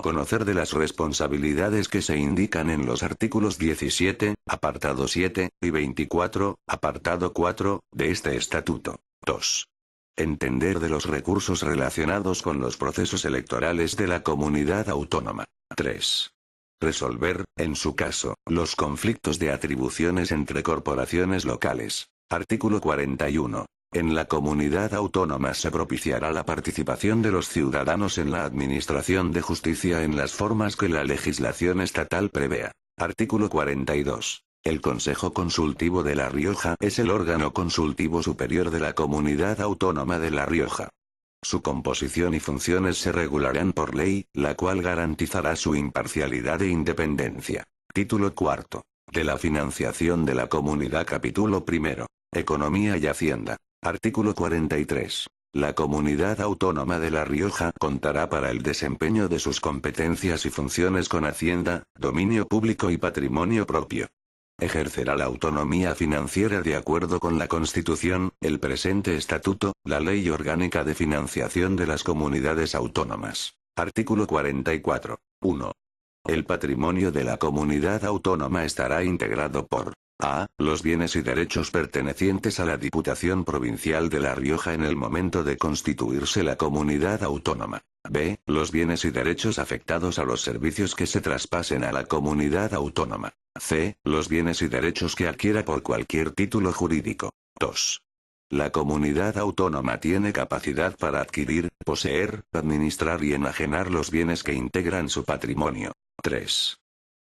Conocer de las responsabilidades que se indican en los artículos 17, apartado 7, y 24, apartado 4, de este estatuto. 2. Entender de los recursos relacionados con los procesos electorales de la comunidad autónoma. 3. Resolver, en su caso, los conflictos de atribuciones entre corporaciones locales. Artículo 41. En la comunidad autónoma se propiciará la participación de los ciudadanos en la administración de justicia en las formas que la legislación estatal prevea. Artículo 42. El Consejo Consultivo de La Rioja es el órgano consultivo superior de la comunidad autónoma de La Rioja. Su composición y funciones se regularán por ley, la cual garantizará su imparcialidad e independencia. Título cuarto. De la financiación de la comunidad. Capítulo primero. Economía y Hacienda. Artículo 43. La comunidad autónoma de La Rioja contará para el desempeño de sus competencias y funciones con hacienda, dominio público y patrimonio propio. Ejercerá la autonomía financiera de acuerdo con la Constitución, el presente estatuto, la Ley Orgánica de Financiación de las Comunidades Autónomas. Artículo 44. 1. El patrimonio de la comunidad autónoma estará integrado por a. Los bienes y derechos pertenecientes a la Diputación Provincial de La Rioja en el momento de constituirse la comunidad autónoma. B. Los bienes y derechos afectados a los servicios que se traspasen a la comunidad autónoma. C. Los bienes y derechos que adquiera por cualquier título jurídico. 2. La comunidad autónoma tiene capacidad para adquirir, poseer, administrar y enajenar los bienes que integran su patrimonio. 3.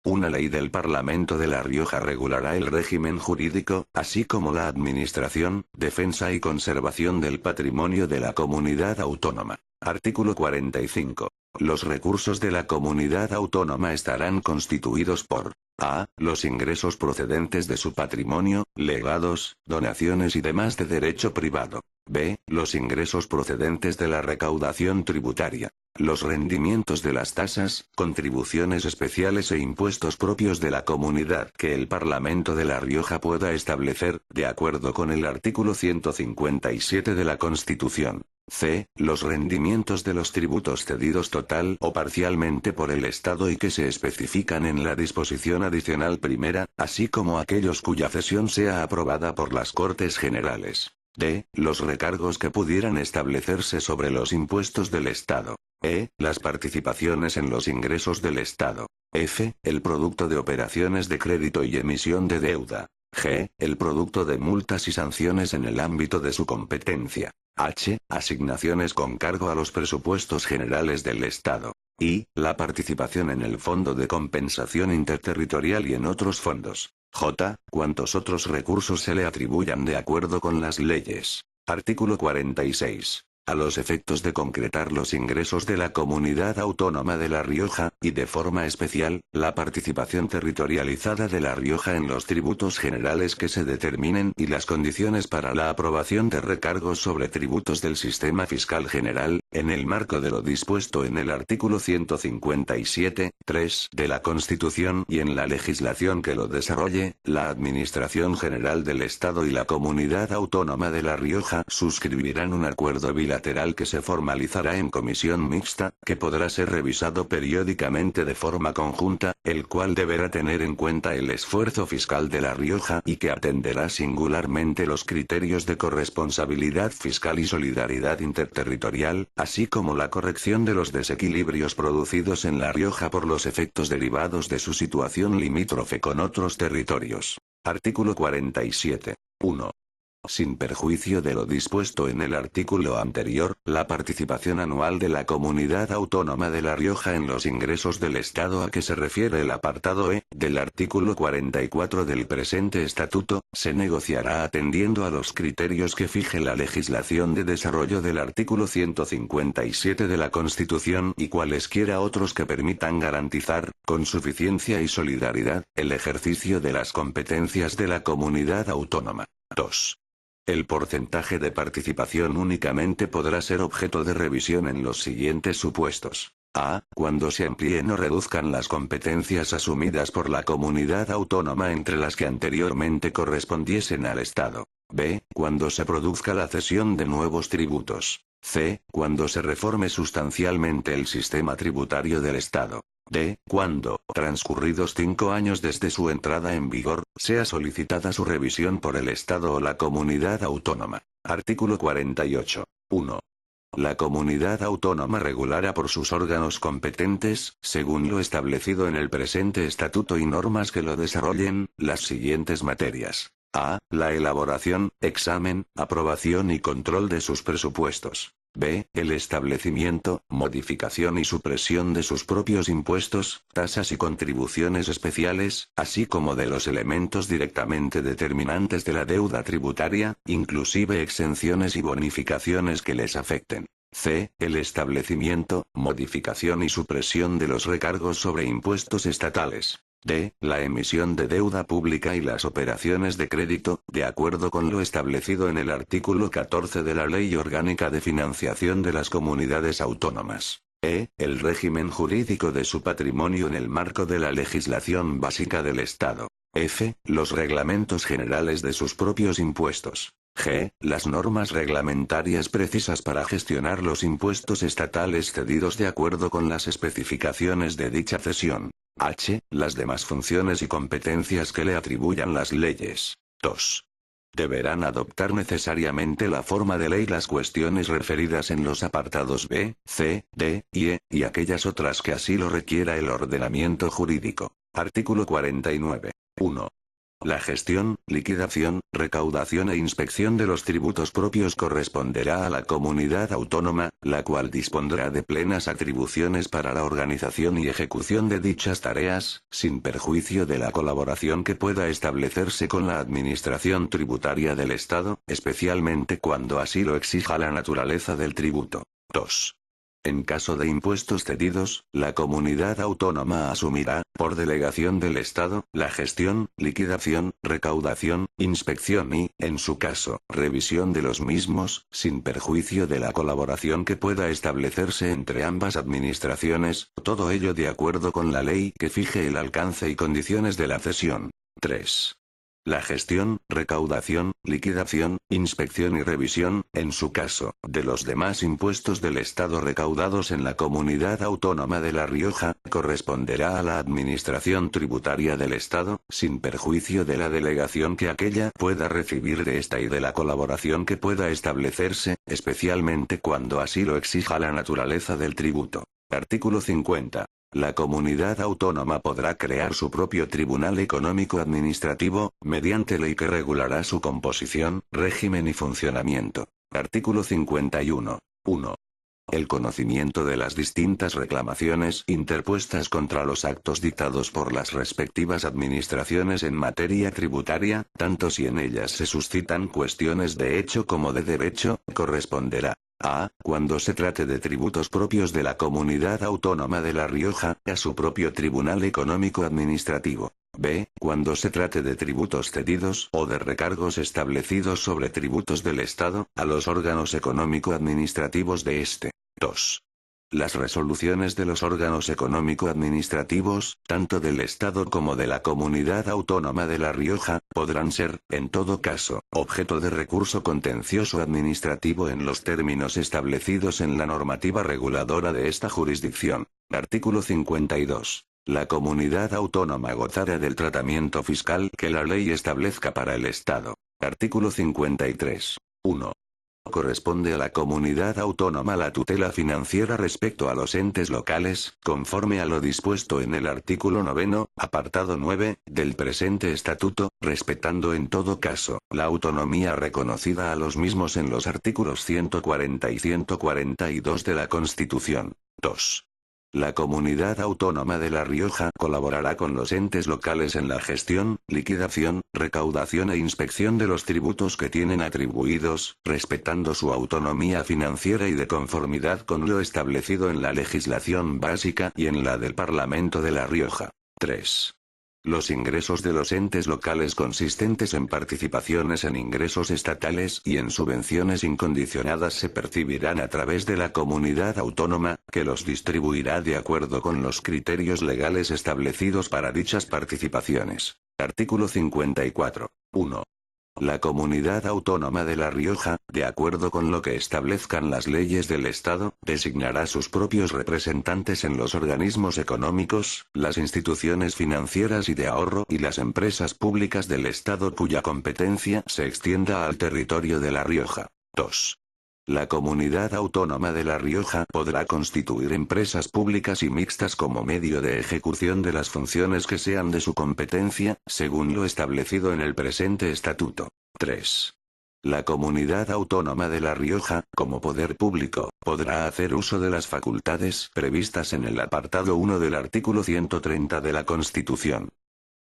Una ley del Parlamento de La Rioja regulará el régimen jurídico, así como la administración, defensa y conservación del patrimonio de la comunidad autónoma. Artículo 45. Los recursos de la comunidad autónoma estarán constituidos por a. Los ingresos procedentes de su patrimonio, legados, donaciones y demás de derecho privado. B. Los ingresos procedentes de la recaudación tributaria. Los rendimientos de las tasas, contribuciones especiales e impuestos propios de la comunidad que el Parlamento de La Rioja pueda establecer, de acuerdo con el artículo 157 de la Constitución. C. Los rendimientos de los tributos cedidos total o parcialmente por el Estado y que se especifican en la disposición adicional primera, así como aquellos cuya cesión sea aprobada por las Cortes Generales. D. Los recargos que pudieran establecerse sobre los impuestos del Estado. E. Las participaciones en los ingresos del Estado. F. El producto de operaciones de crédito y emisión de deuda. G. El producto de multas y sanciones en el ámbito de su competencia. H. Asignaciones con cargo a los presupuestos generales del Estado. I. La participación en el Fondo de Compensación Interterritorial y en otros fondos. J. Cuantos otros recursos se le atribuyan de acuerdo con las leyes. Artículo 46. A los efectos de concretar los ingresos de la comunidad autónoma de La Rioja, y de forma especial, la participación territorializada de La Rioja en los tributos generales que se determinen y las condiciones para la aprobación de recargos sobre tributos del sistema fiscal general, en el marco de lo dispuesto en el artículo 157.3 de la Constitución y en la legislación que lo desarrolle, la Administración General del Estado y la Comunidad Autónoma de La Rioja suscribirán un acuerdo bilateral que se formalizará en comisión mixta, que podrá ser revisado periódicamente de forma conjunta, el cual deberá tener en cuenta el esfuerzo fiscal de La Rioja y que atenderá singularmente los criterios de corresponsabilidad fiscal y solidaridad interterritorial, así como la corrección de los desequilibrios producidos en La Rioja por los efectos derivados de su situación limítrofe con otros territorios. Artículo 47. 1. Sin perjuicio de lo dispuesto en el artículo anterior, la participación anual de la Comunidad Autónoma de La Rioja en los ingresos del Estado a que se refiere el apartado E, del artículo 44 del presente estatuto, se negociará atendiendo a los criterios que fije la legislación de desarrollo del artículo 157 de la Constitución y cualesquiera otros que permitan garantizar, con suficiencia y solidaridad, el ejercicio de las competencias de la comunidad autónoma. 2. El porcentaje de participación únicamente podrá ser objeto de revisión en los siguientes supuestos. A. Cuando se amplíen o reduzcan las competencias asumidas por la comunidad autónoma entre las que anteriormente correspondiesen al Estado. B. Cuando se produzca la cesión de nuevos tributos. C. Cuando se reforme sustancialmente el sistema tributario del Estado. D. Cuando, transcurridos 5 años desde su entrada en vigor, sea solicitada su revisión por el Estado o la comunidad autónoma. Artículo 48. 1. La comunidad autónoma regulará por sus órganos competentes, según lo establecido en el presente estatuto y normas que lo desarrollen, las siguientes materias. A. La elaboración, examen, aprobación y control de sus presupuestos. B. El establecimiento, modificación y supresión de sus propios impuestos, tasas y contribuciones especiales, así como de los elementos directamente determinantes de la deuda tributaria, inclusive exenciones y bonificaciones que les afecten. C. El establecimiento, modificación y supresión de los recargos sobre impuestos estatales. D. La emisión de deuda pública y las operaciones de crédito, de acuerdo con lo establecido en el artículo 14 de la Ley Orgánica de Financiación de las Comunidades Autónomas. E. El régimen jurídico de su patrimonio en el marco de la legislación básica del Estado. F. Los reglamentos generales de sus propios impuestos. G. Las normas reglamentarias precisas para gestionar los impuestos estatales cedidos de acuerdo con las especificaciones de dicha cesión. H. Las demás funciones y competencias que le atribuyan las leyes. 2. Deberán adoptar necesariamente la forma de ley las cuestiones referidas en los apartados B, C, D y E, y aquellas otras que así lo requiera el ordenamiento jurídico. Artículo 49. 1. La gestión, liquidación, recaudación e inspección de los tributos propios corresponderá a la comunidad autónoma, la cual dispondrá de plenas atribuciones para la organización y ejecución de dichas tareas, sin perjuicio de la colaboración que pueda establecerse con la administración tributaria del Estado, especialmente cuando así lo exija la naturaleza del tributo. 2. En caso de impuestos cedidos, la comunidad autónoma asumirá, por delegación del Estado, la gestión, liquidación, recaudación, inspección y, en su caso, revisión de los mismos, sin perjuicio de la colaboración que pueda establecerse entre ambas administraciones, todo ello de acuerdo con la ley que fije el alcance y condiciones de la cesión. 3. La gestión, recaudación, liquidación, inspección y revisión, en su caso, de los demás impuestos del Estado recaudados en la Comunidad Autónoma de La Rioja, corresponderá a la Administración Tributaria del Estado, sin perjuicio de la delegación que aquella pueda recibir de esta y de la colaboración que pueda establecerse, especialmente cuando así lo exija la naturaleza del tributo. Artículo 50. La comunidad autónoma podrá crear su propio tribunal económico administrativo, mediante ley que regulará su composición, régimen y funcionamiento. Artículo 51. 1. El conocimiento de las distintas reclamaciones interpuestas contra los actos dictados por las respectivas administraciones en materia tributaria, tanto si en ellas se suscitan cuestiones de hecho como de derecho, corresponderá a. Cuando se trate de tributos propios de la Comunidad Autónoma de La Rioja, a su propio Tribunal Económico Administrativo. B. Cuando se trate de tributos cedidos o de recargos establecidos sobre tributos del Estado, a los órganos económico-administrativos de este. 2. Las resoluciones de los órganos económico-administrativos, tanto del Estado como de la Comunidad Autónoma de La Rioja, podrán ser, en todo caso, objeto de recurso contencioso administrativo en los términos establecidos en la normativa reguladora de esta jurisdicción. Artículo 52. La comunidad autónoma gozará del tratamiento fiscal que la ley establezca para el Estado. Artículo 53. 1. Corresponde a la comunidad autónoma la tutela financiera respecto a los entes locales, conforme a lo dispuesto en el artículo 9, apartado 9, del presente estatuto, respetando en todo caso, la autonomía reconocida a los mismos en los artículos 140 y 142 de la Constitución. 2. La comunidad autónoma de La Rioja colaborará con los entes locales en la gestión, liquidación, recaudación e inspección de los tributos que tienen atribuidos, respetando su autonomía financiera y de conformidad con lo establecido en la legislación básica y en la del Parlamento de La Rioja. 3. Los ingresos de los entes locales consistentes en participaciones en ingresos estatales y en subvenciones incondicionadas se percibirán a través de la comunidad autónoma, que los distribuirá de acuerdo con los criterios legales establecidos para dichas participaciones. Artículo 54. 1. La comunidad autónoma de La Rioja, de acuerdo con lo que establezcan las leyes del Estado, designará sus propios representantes en los organismos económicos, las instituciones financieras y de ahorro y las empresas públicas del Estado cuya competencia se extienda al territorio de La Rioja. 2. La comunidad autónoma de La Rioja podrá constituir empresas públicas y mixtas como medio de ejecución de las funciones que sean de su competencia, según lo establecido en el presente estatuto. 3. La comunidad autónoma de La Rioja, como poder público, podrá hacer uso de las facultades previstas en el apartado 1 del artículo 130 de la Constitución.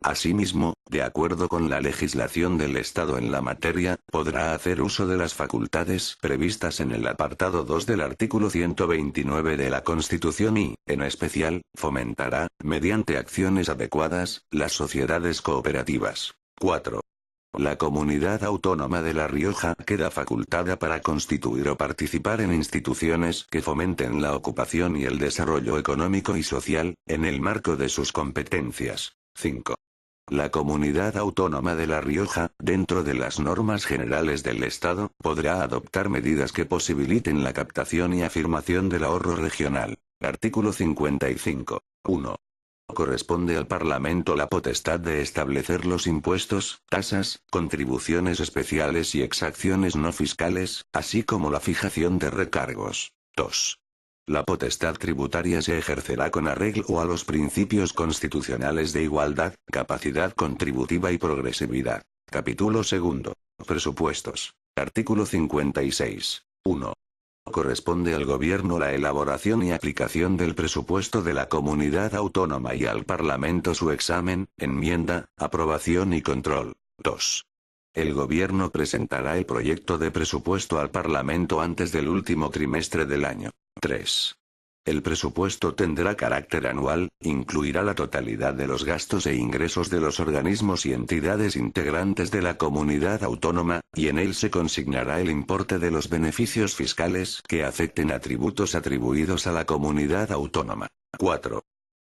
Asimismo, de acuerdo con la legislación del Estado en la materia, podrá hacer uso de las facultades previstas en el apartado 2 del artículo 129 de la Constitución y, en especial, fomentará, mediante acciones adecuadas, las sociedades cooperativas. 4. La comunidad autónoma de La Rioja queda facultada para constituir o participar en instituciones que fomenten la ocupación y el desarrollo económico y social, en el marco de sus competencias. 5. La comunidad autónoma de La Rioja, dentro de las normas generales del Estado, podrá adoptar medidas que posibiliten la captación y afirmación del ahorro regional. Artículo 55. 1. Corresponde al Parlamento la potestad de establecer los impuestos, tasas, contribuciones especiales y exacciones no fiscales, así como la fijación de recargos. 2. La potestad tributaria se ejercerá con arreglo a los principios constitucionales de igualdad, capacidad contributiva y progresividad. Capítulo segundo. Presupuestos. Artículo 56. 1. Corresponde al Gobierno la elaboración y aplicación del presupuesto de la comunidad autónoma y al Parlamento su examen, enmienda, aprobación y control. 2. El Gobierno presentará el proyecto de presupuesto al Parlamento antes del último trimestre del año. 3. El presupuesto tendrá carácter anual, incluirá la totalidad de los gastos e ingresos de los organismos y entidades integrantes de la comunidad autónoma, y en él se consignará el importe de los beneficios fiscales que afecten a tributos atribuidos a la comunidad autónoma. 4.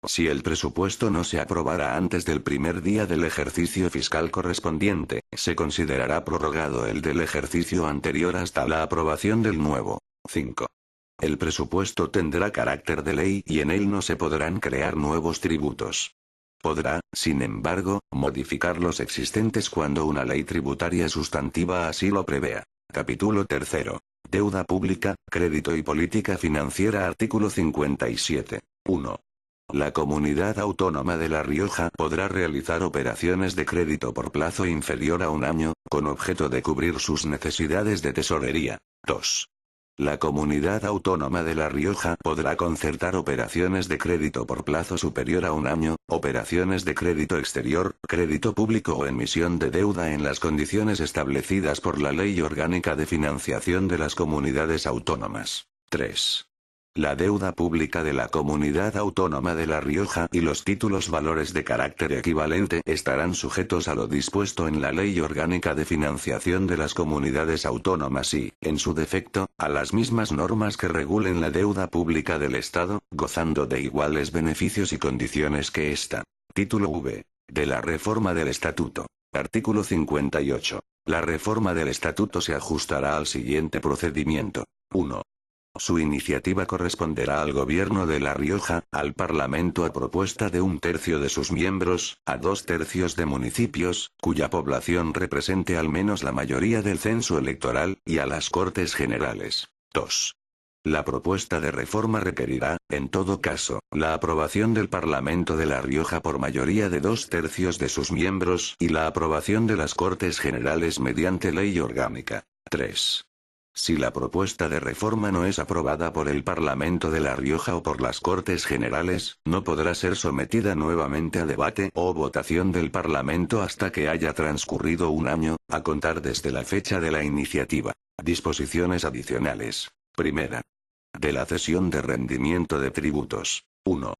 Si el presupuesto no se aprobara antes del primer día del ejercicio fiscal correspondiente, se considerará prorrogado el del ejercicio anterior hasta la aprobación del nuevo. 5. El presupuesto tendrá carácter de ley y en él no se podrán crear nuevos tributos. Podrá, sin embargo, modificar los existentes cuando una ley tributaria sustantiva así lo prevea. Capítulo tercero. Deuda pública, crédito y política financiera. Artículo 57. 1. La Comunidad Autónoma de La Rioja podrá realizar operaciones de crédito por plazo inferior a un año, con objeto de cubrir sus necesidades de tesorería. 2. La Comunidad Autónoma de La Rioja podrá concertar operaciones de crédito por plazo superior a un año, operaciones de crédito exterior, crédito público o emisión de deuda en las condiciones establecidas por la Ley Orgánica de Financiación de las Comunidades Autónomas. 3. La deuda pública de la Comunidad Autónoma de La Rioja y los títulos valores de carácter equivalente estarán sujetos a lo dispuesto en la Ley Orgánica de Financiación de las Comunidades Autónomas y, en su defecto, a las mismas normas que regulen la deuda pública del Estado, gozando de iguales beneficios y condiciones que ésta. Título V. De la reforma del Estatuto. Artículo 58. La reforma del Estatuto se ajustará al siguiente procedimiento. 1. Su iniciativa corresponderá al Gobierno de La Rioja, al Parlamento a propuesta de 1/3 de sus miembros, a 2/3 de municipios, cuya población represente al menos la mayoría del censo electoral, y a las Cortes Generales. 2. La propuesta de reforma requerirá, en todo caso, la aprobación del Parlamento de La Rioja por mayoría de 2/3 de sus miembros y la aprobación de las Cortes Generales mediante ley orgánica. 3. Si la propuesta de reforma no es aprobada por el Parlamento de La Rioja o por las Cortes Generales, no podrá ser sometida nuevamente a debate o votación del Parlamento hasta que haya transcurrido un año, a contar desde la fecha de la iniciativa. Disposiciones adicionales. Primera. De la cesión de rendimiento de tributos. 1.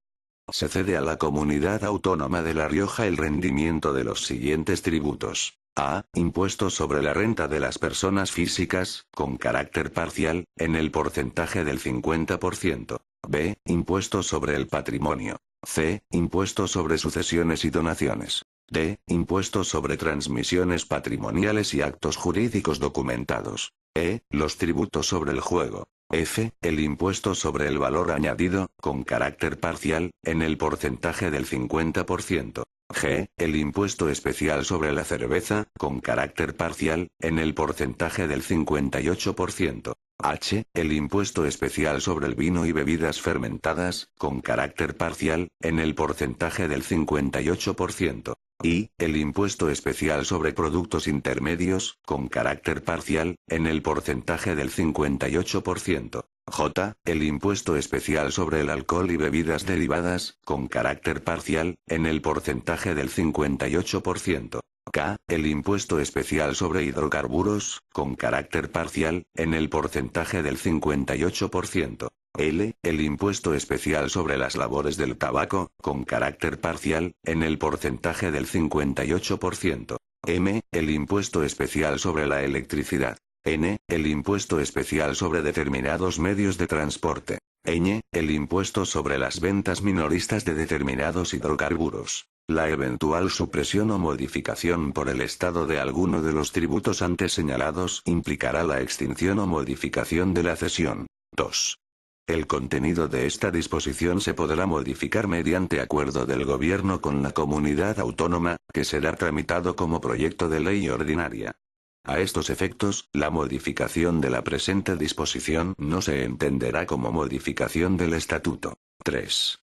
Se cede a la Comunidad Autónoma de La Rioja el rendimiento de los siguientes tributos. A. Impuesto sobre la renta de las personas físicas, con carácter parcial, en el porcentaje del 50%. B. Impuesto sobre el patrimonio. C. Impuesto sobre sucesiones y donaciones. D. Impuesto sobre transmisiones patrimoniales y actos jurídicos documentados. E. Los tributos sobre el juego. F. El impuesto sobre el valor añadido, con carácter parcial, en el porcentaje del 50%. G. El impuesto especial sobre la cerveza, con carácter parcial, en el porcentaje del 58%. H. El impuesto especial sobre el vino y bebidas fermentadas, con carácter parcial, en el porcentaje del 58%. I. El impuesto especial sobre productos intermedios, con carácter parcial, en el porcentaje del 58%. J. El impuesto especial sobre el alcohol y bebidas derivadas, con carácter parcial, en el porcentaje del 58%. K. El impuesto especial sobre hidrocarburos, con carácter parcial, en el porcentaje del 58%. L. El impuesto especial sobre las labores del tabaco, con carácter parcial, en el porcentaje del 58%. M. El impuesto especial sobre la electricidad. N. El impuesto especial sobre determinados medios de transporte. Ñ. El impuesto sobre las ventas minoristas de determinados hidrocarburos. La eventual supresión o modificación por el Estado de alguno de los tributos antes señalados implicará la extinción o modificación de la cesión. 2. El contenido de esta disposición se podrá modificar mediante acuerdo del Gobierno con la comunidad autónoma, que será tramitado como proyecto de ley ordinaria. A estos efectos, la modificación de la presente disposición no se entenderá como modificación del estatuto. 3.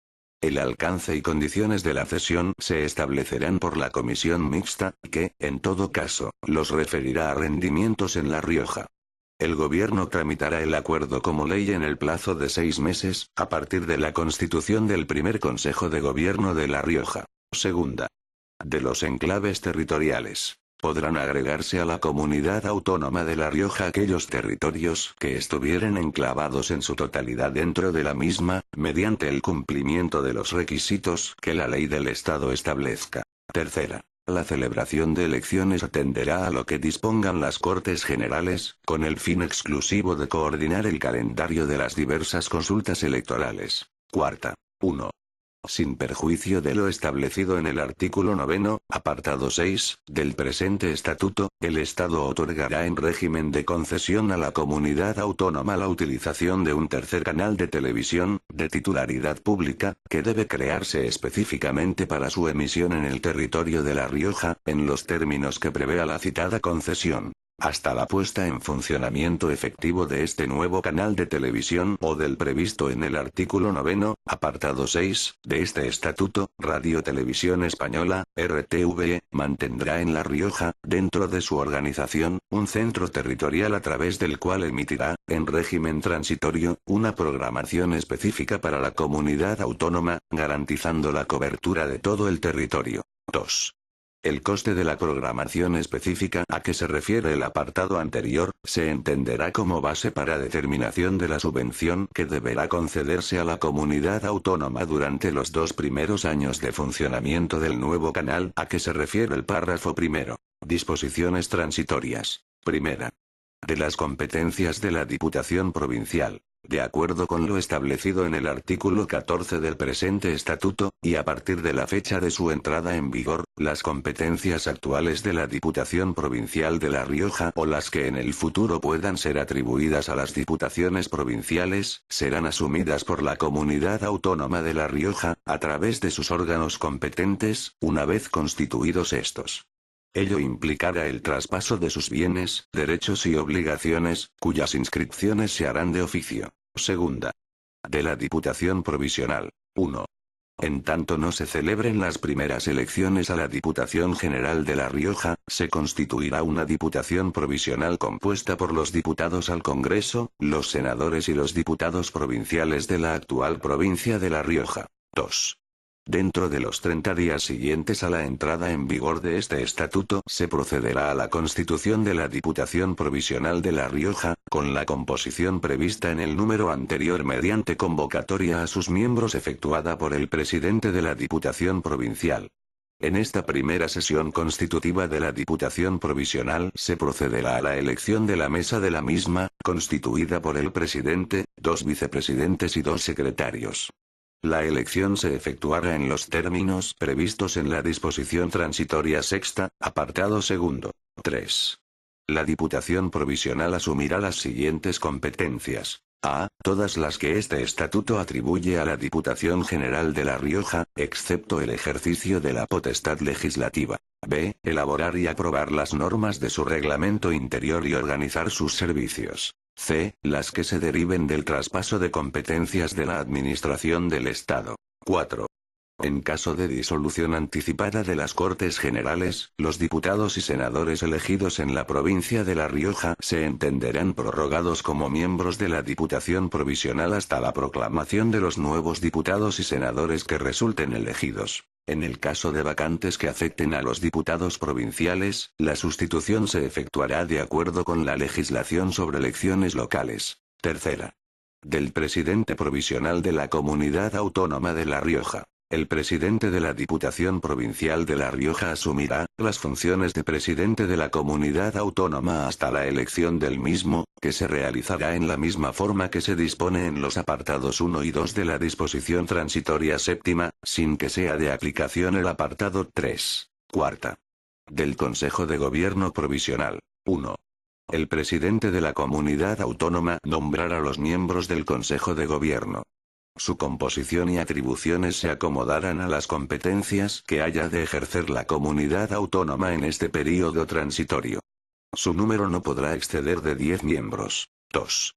El alcance y condiciones de la cesión se establecerán por la comisión mixta, que, en todo caso, los referirá a rendimientos en La Rioja. El gobierno tramitará el acuerdo como ley en el plazo de 6 meses, a partir de la constitución del primer Consejo de Gobierno de La Rioja. Segunda. De los enclaves territoriales. Podrán agregarse a la comunidad autónoma de La Rioja aquellos territorios que estuvieren enclavados en su totalidad dentro de la misma, mediante el cumplimiento de los requisitos que la ley del Estado establezca. Tercera. La celebración de elecciones atenderá a lo que dispongan las Cortes Generales, con el fin exclusivo de coordinar el calendario de las diversas consultas electorales. Cuarta. 1. Sin perjuicio de lo establecido en el artículo 9, apartado 6, del presente estatuto, el Estado otorgará en régimen de concesión a la comunidad autónoma la utilización de un tercer canal de televisión, de titularidad pública, que debe crearse específicamente para su emisión en el territorio de La Rioja, en los términos que prevea la citada concesión. Hasta la puesta en funcionamiento efectivo de este nuevo canal de televisión o del previsto en el artículo 9, apartado 6, de este estatuto, Radio Televisión Española, RTVE, mantendrá en La Rioja, dentro de su organización, un centro territorial a través del cual emitirá, en régimen transitorio, una programación específica para la comunidad autónoma, garantizando la cobertura de todo el territorio. 2. El coste de la programación específica a que se refiere el apartado anterior, se entenderá como base para determinación de la subvención que deberá concederse a la comunidad autónoma durante los 2 primeros años de funcionamiento del nuevo canal a que se refiere el párrafo primero. Disposiciones transitorias. Primera. De las competencias de la Diputación Provincial. De acuerdo con lo establecido en el artículo 14 del presente estatuto, y a partir de la fecha de su entrada en vigor, las competencias actuales de la Diputación Provincial de La Rioja o las que en el futuro puedan ser atribuidas a las diputaciones provinciales, serán asumidas por la Comunidad Autónoma de La Rioja, a través de sus órganos competentes, una vez constituidos estos. Ello implicará el traspaso de sus bienes, derechos y obligaciones, cuyas inscripciones se harán de oficio. Segunda. De la Diputación Provisional. 1. En tanto no se celebren las primeras elecciones a la Diputación General de La Rioja, se constituirá una Diputación Provisional compuesta por los diputados al Congreso, los senadores y los diputados provinciales de la actual provincia de La Rioja. 2. Dentro de los 30 días siguientes a la entrada en vigor de este estatuto, se procederá a la constitución de la Diputación Provisional de La Rioja, con la composición prevista en el número anterior mediante convocatoria a sus miembros efectuada por el presidente de la Diputación Provincial. En esta primera sesión constitutiva de la Diputación Provisional se procederá a la elección de la mesa de la misma, constituida por el presidente, 2 vicepresidentes y 2 secretarios. La elección se efectuará en los términos previstos en la disposición transitoria sexta, apartado segundo. 3. La Diputación Provisional asumirá las siguientes competencias. A. Todas las que este estatuto atribuye a la Diputación General de La Rioja, excepto el ejercicio de la potestad legislativa. B. Elaborar y aprobar las normas de su reglamento interior y organizar sus servicios. C. Las que se deriven del traspaso de competencias de la Administración del Estado. 4. En caso de disolución anticipada de las Cortes Generales, los diputados y senadores elegidos en la provincia de La Rioja se entenderán prorrogados como miembros de la Diputación Provisional hasta la proclamación de los nuevos diputados y senadores que resulten elegidos. En el caso de vacantes que afecten a los diputados provinciales, la sustitución se efectuará de acuerdo con la legislación sobre elecciones locales. Tercera. Del presidente provisional de la Comunidad Autónoma de La Rioja. El presidente de la Diputación Provincial de La Rioja asumirá las funciones de presidente de la comunidad autónoma hasta la elección del mismo, que se realizará en la misma forma que se dispone en los apartados 1 y 2 de la disposición transitoria séptima, sin que sea de aplicación el apartado 3. Cuarta. Del Consejo de Gobierno Provisional. 1. El presidente de la comunidad autónoma nombrará a los miembros del Consejo de Gobierno. Su composición y atribuciones se acomodarán a las competencias que haya de ejercer la comunidad autónoma en este período transitorio. Su número no podrá exceder de 10 miembros. 2.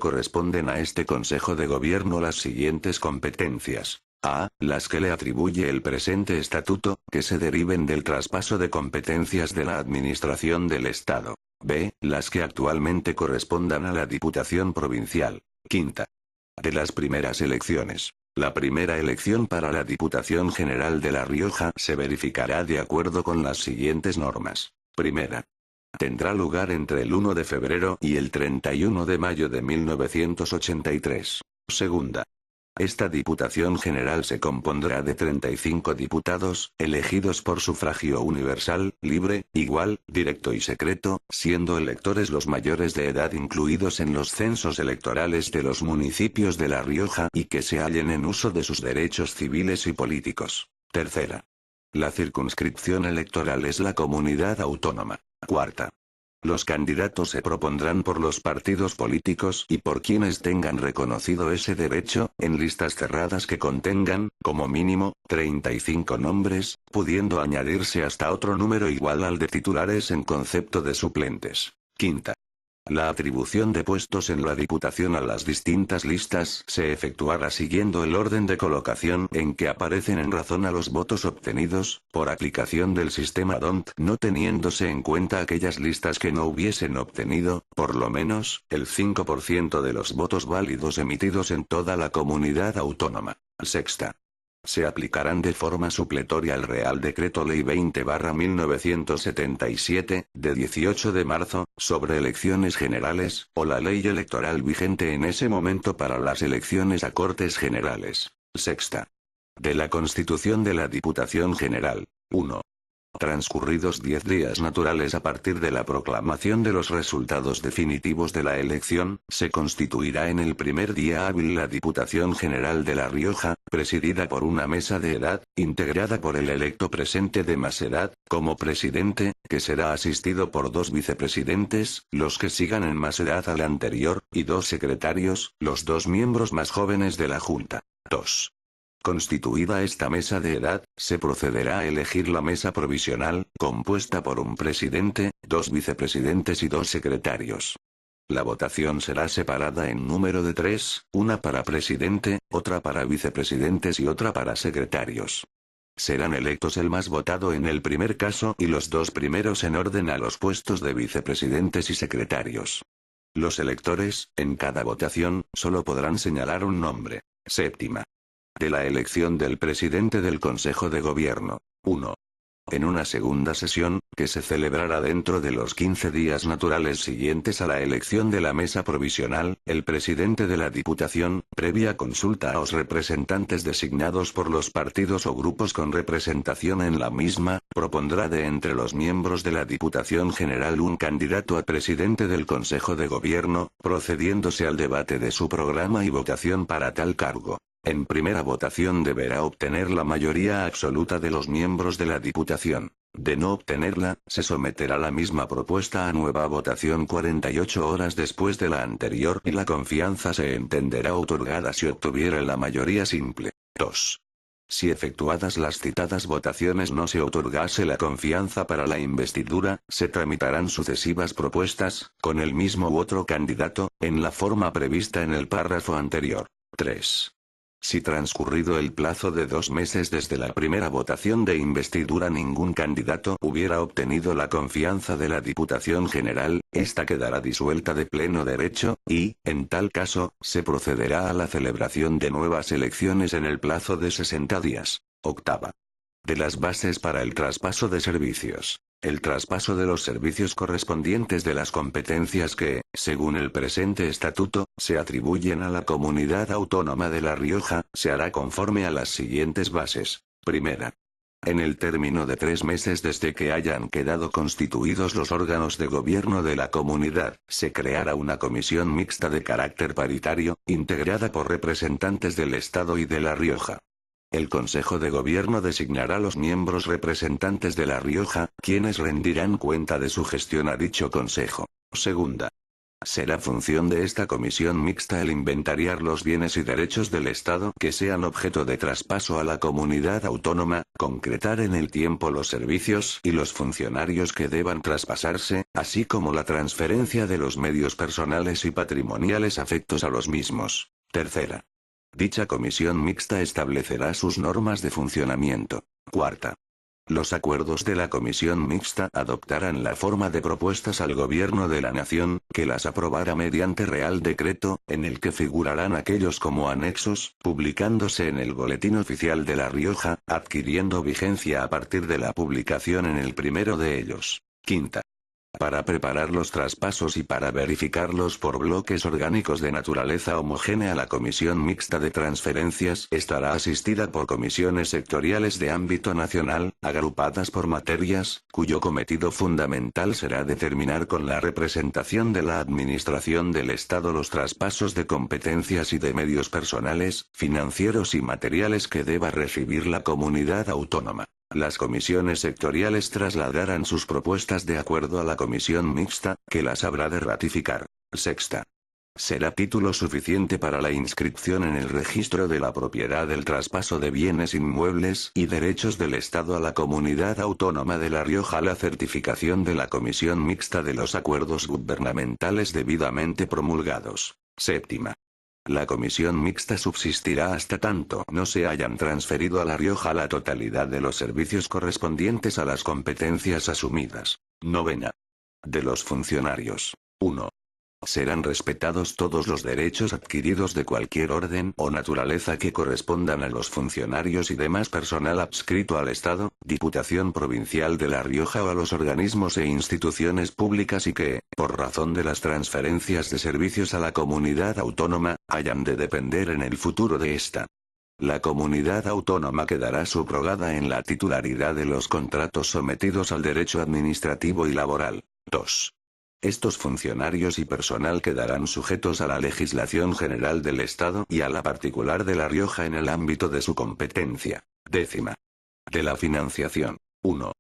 Corresponden a este Consejo de Gobierno las siguientes competencias. A. Las que le atribuye el presente estatuto, que se deriven del traspaso de competencias de la Administración del Estado. B. Las que actualmente correspondan a la Diputación Provincial. Quinta. De las primeras elecciones. La primera elección para la Diputación General de La Rioja se verificará de acuerdo con las siguientes normas. Primera. Tendrá lugar entre el 1 de febrero y el 31 de mayo de 1983. Segunda. Esta Diputación General se compondrá de 35 diputados, elegidos por sufragio universal, libre, igual, directo y secreto, siendo electores los mayores de edad incluidos en los censos electorales de los municipios de La Rioja y que se hallen en uso de sus derechos civiles y políticos. Tercera. La circunscripción electoral es la comunidad autónoma. Cuarta. Los candidatos se propondrán por los partidos políticos y por quienes tengan reconocido ese derecho, en listas cerradas que contengan, como mínimo, 35 nombres, pudiendo añadirse hasta otro número igual al de titulares en concepto de suplentes. Quinta. La atribución de puestos en la Diputación a las distintas listas se efectuará siguiendo el orden de colocación en que aparecen en razón a los votos obtenidos, por aplicación del sistema DONT, no teniéndose en cuenta aquellas listas que no hubiesen obtenido, por lo menos, el 5% de los votos válidos emitidos en toda la comunidad autónoma. Sexta. Se aplicarán de forma supletoria el Real Decreto Ley 20/1977, de 18 de marzo, sobre elecciones generales, o la ley electoral vigente en ese momento para las elecciones a Cortes Generales. Sexta. De la Constitución de la Diputación General. 1. Transcurridos 10 días naturales a partir de la proclamación de los resultados definitivos de la elección, se constituirá en el primer día hábil la Diputación General de La Rioja, presidida por una mesa de edad, integrada por el electo presente de más edad, como presidente, que será asistido por 2 vicepresidentes, los que sigan en más edad al anterior, y 2 secretarios, los 2 miembros más jóvenes de la Junta. 2. Constituida esta mesa de edad, se procederá a elegir la mesa provisional, compuesta por un presidente, 2 vicepresidentes y 2 secretarios. La votación será separada en número de 3, una para presidente, otra para vicepresidentes y otra para secretarios. Serán electos el más votado en el primer caso y los 2 primeros en orden a los puestos de vicepresidentes y secretarios. Los electores, en cada votación, solo podrán señalar un nombre. Séptima. De la elección del presidente del Consejo de Gobierno. 1. En una segunda sesión, que se celebrará dentro de los 15 días naturales siguientes a la elección de la mesa provisional, el presidente de la Diputación, previa consulta a los representantes designados por los partidos o grupos con representación en la misma, propondrá de entre los miembros de la Diputación General un candidato a presidente del Consejo de Gobierno, procediéndose al debate de su programa y votación para tal cargo. En primera votación deberá obtener la mayoría absoluta de los miembros de la Diputación. De no obtenerla, se someterá la misma propuesta a nueva votación 48 horas después de la anterior y la confianza se entenderá otorgada si obtuviera la mayoría simple. 2. Si efectuadas las citadas votaciones no se otorgase la confianza para la investidura, se tramitarán sucesivas propuestas, con el mismo u otro candidato, en la forma prevista en el párrafo anterior. 3. Si transcurrido el plazo de 2 meses desde la primera votación de investidura ningún candidato hubiera obtenido la confianza de la Diputación General, esta quedará disuelta de pleno derecho, y, en tal caso, se procederá a la celebración de nuevas elecciones en el plazo de 60 días. Octava. De las bases para el traspaso de servicios. El traspaso de los servicios correspondientes de las competencias que, según el presente estatuto, se atribuyen a la Comunidad Autónoma de La Rioja, se hará conforme a las siguientes bases. Primera. En el término de 3 meses desde que hayan quedado constituidos los órganos de gobierno de la comunidad, se creará una comisión mixta de carácter paritario, integrada por representantes del Estado y de La Rioja. El Consejo de Gobierno designará los miembros representantes de La Rioja, quienes rendirán cuenta de su gestión a dicho Consejo. Segunda. Será función de esta comisión mixta el inventariar los bienes y derechos del Estado que sean objeto de traspaso a la comunidad autónoma, concretar en el tiempo los servicios y los funcionarios que deban traspasarse, así como la transferencia de los medios personales y patrimoniales afectos a los mismos. Tercera. Dicha comisión mixta establecerá sus normas de funcionamiento. Cuarta. Los acuerdos de la comisión mixta adoptarán la forma de propuestas al gobierno de la nación, que las aprobará mediante Real Decreto, en el que figurarán aquellos como anexos, publicándose en el Boletín Oficial de La Rioja, adquiriendo vigencia a partir de la publicación en el primero de ellos. Quinta. Para preparar los traspasos y para verificarlos por bloques orgánicos de naturaleza homogénea, la Comisión Mixta de Transferencias estará asistida por comisiones sectoriales de ámbito nacional, agrupadas por materias, cuyo cometido fundamental será determinar con la representación de la Administración del Estado los traspasos de competencias y de medios personales, financieros y materiales que deba recibir la comunidad autónoma. Las comisiones sectoriales trasladarán sus propuestas de acuerdo a la comisión mixta, que las habrá de ratificar. Sexta. Será título suficiente para la inscripción en el registro de la propiedad del traspaso de bienes inmuebles y derechos del Estado a la comunidad autónoma de La Rioja la certificación de la comisión mixta de los acuerdos gubernamentales debidamente promulgados. Séptima. La comisión mixta subsistirá hasta tanto no se hayan transferido a La Rioja la totalidad de los servicios correspondientes a las competencias asumidas. Novena. De los funcionarios. 1. Serán respetados todos los derechos adquiridos de cualquier orden o naturaleza que correspondan a los funcionarios y demás personal adscrito al Estado, Diputación Provincial de La Rioja o a los organismos e instituciones públicas y que, por razón de las transferencias de servicios a la comunidad autónoma, hayan de depender en el futuro de esta. La comunidad autónoma quedará subrogada en la titularidad de los contratos sometidos al derecho administrativo y laboral. 2. Estos funcionarios y personal quedarán sujetos a la legislación general del Estado y a la particular de La Rioja en el ámbito de su competencia. Décima. De la financiación. 1.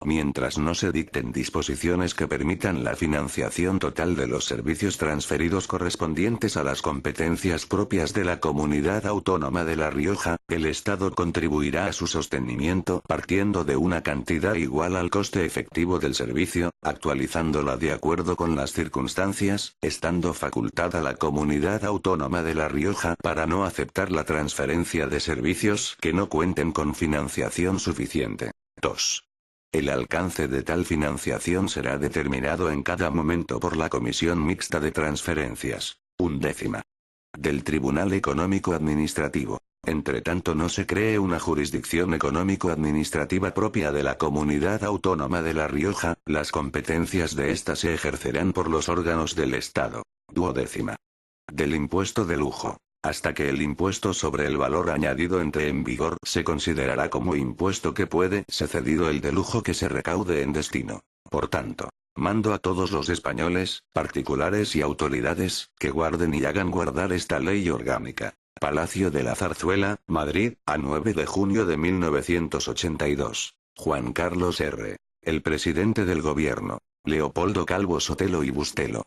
Mientras no se dicten disposiciones que permitan la financiación total de los servicios transferidos correspondientes a las competencias propias de la comunidad autónoma de La Rioja, el Estado contribuirá a su sostenimiento partiendo de una cantidad igual al coste efectivo del servicio, actualizándola de acuerdo con las circunstancias, estando facultada la comunidad autónoma de La Rioja para no aceptar la transferencia de servicios que no cuenten con financiación suficiente. 2. El alcance de tal financiación será determinado en cada momento por la Comisión Mixta de Transferencias. 11. Del Tribunal Económico Administrativo. Entre tanto no se cree una jurisdicción económico-administrativa propia de la Comunidad Autónoma de La Rioja, las competencias de ésta se ejercerán por los órganos del Estado. 12. Del impuesto de lujo. Hasta que el impuesto sobre el valor añadido entre en vigor se considerará como impuesto que puede ser cedido el de lujo que se recaude en destino. Por tanto, mando a todos los españoles, particulares y autoridades, que guarden y hagan guardar esta ley orgánica. Palacio de la Zarzuela, Madrid, a 9 de junio de 1982. Juan Carlos R. El presidente del gobierno. Leopoldo Calvo Sotelo y Bustelo.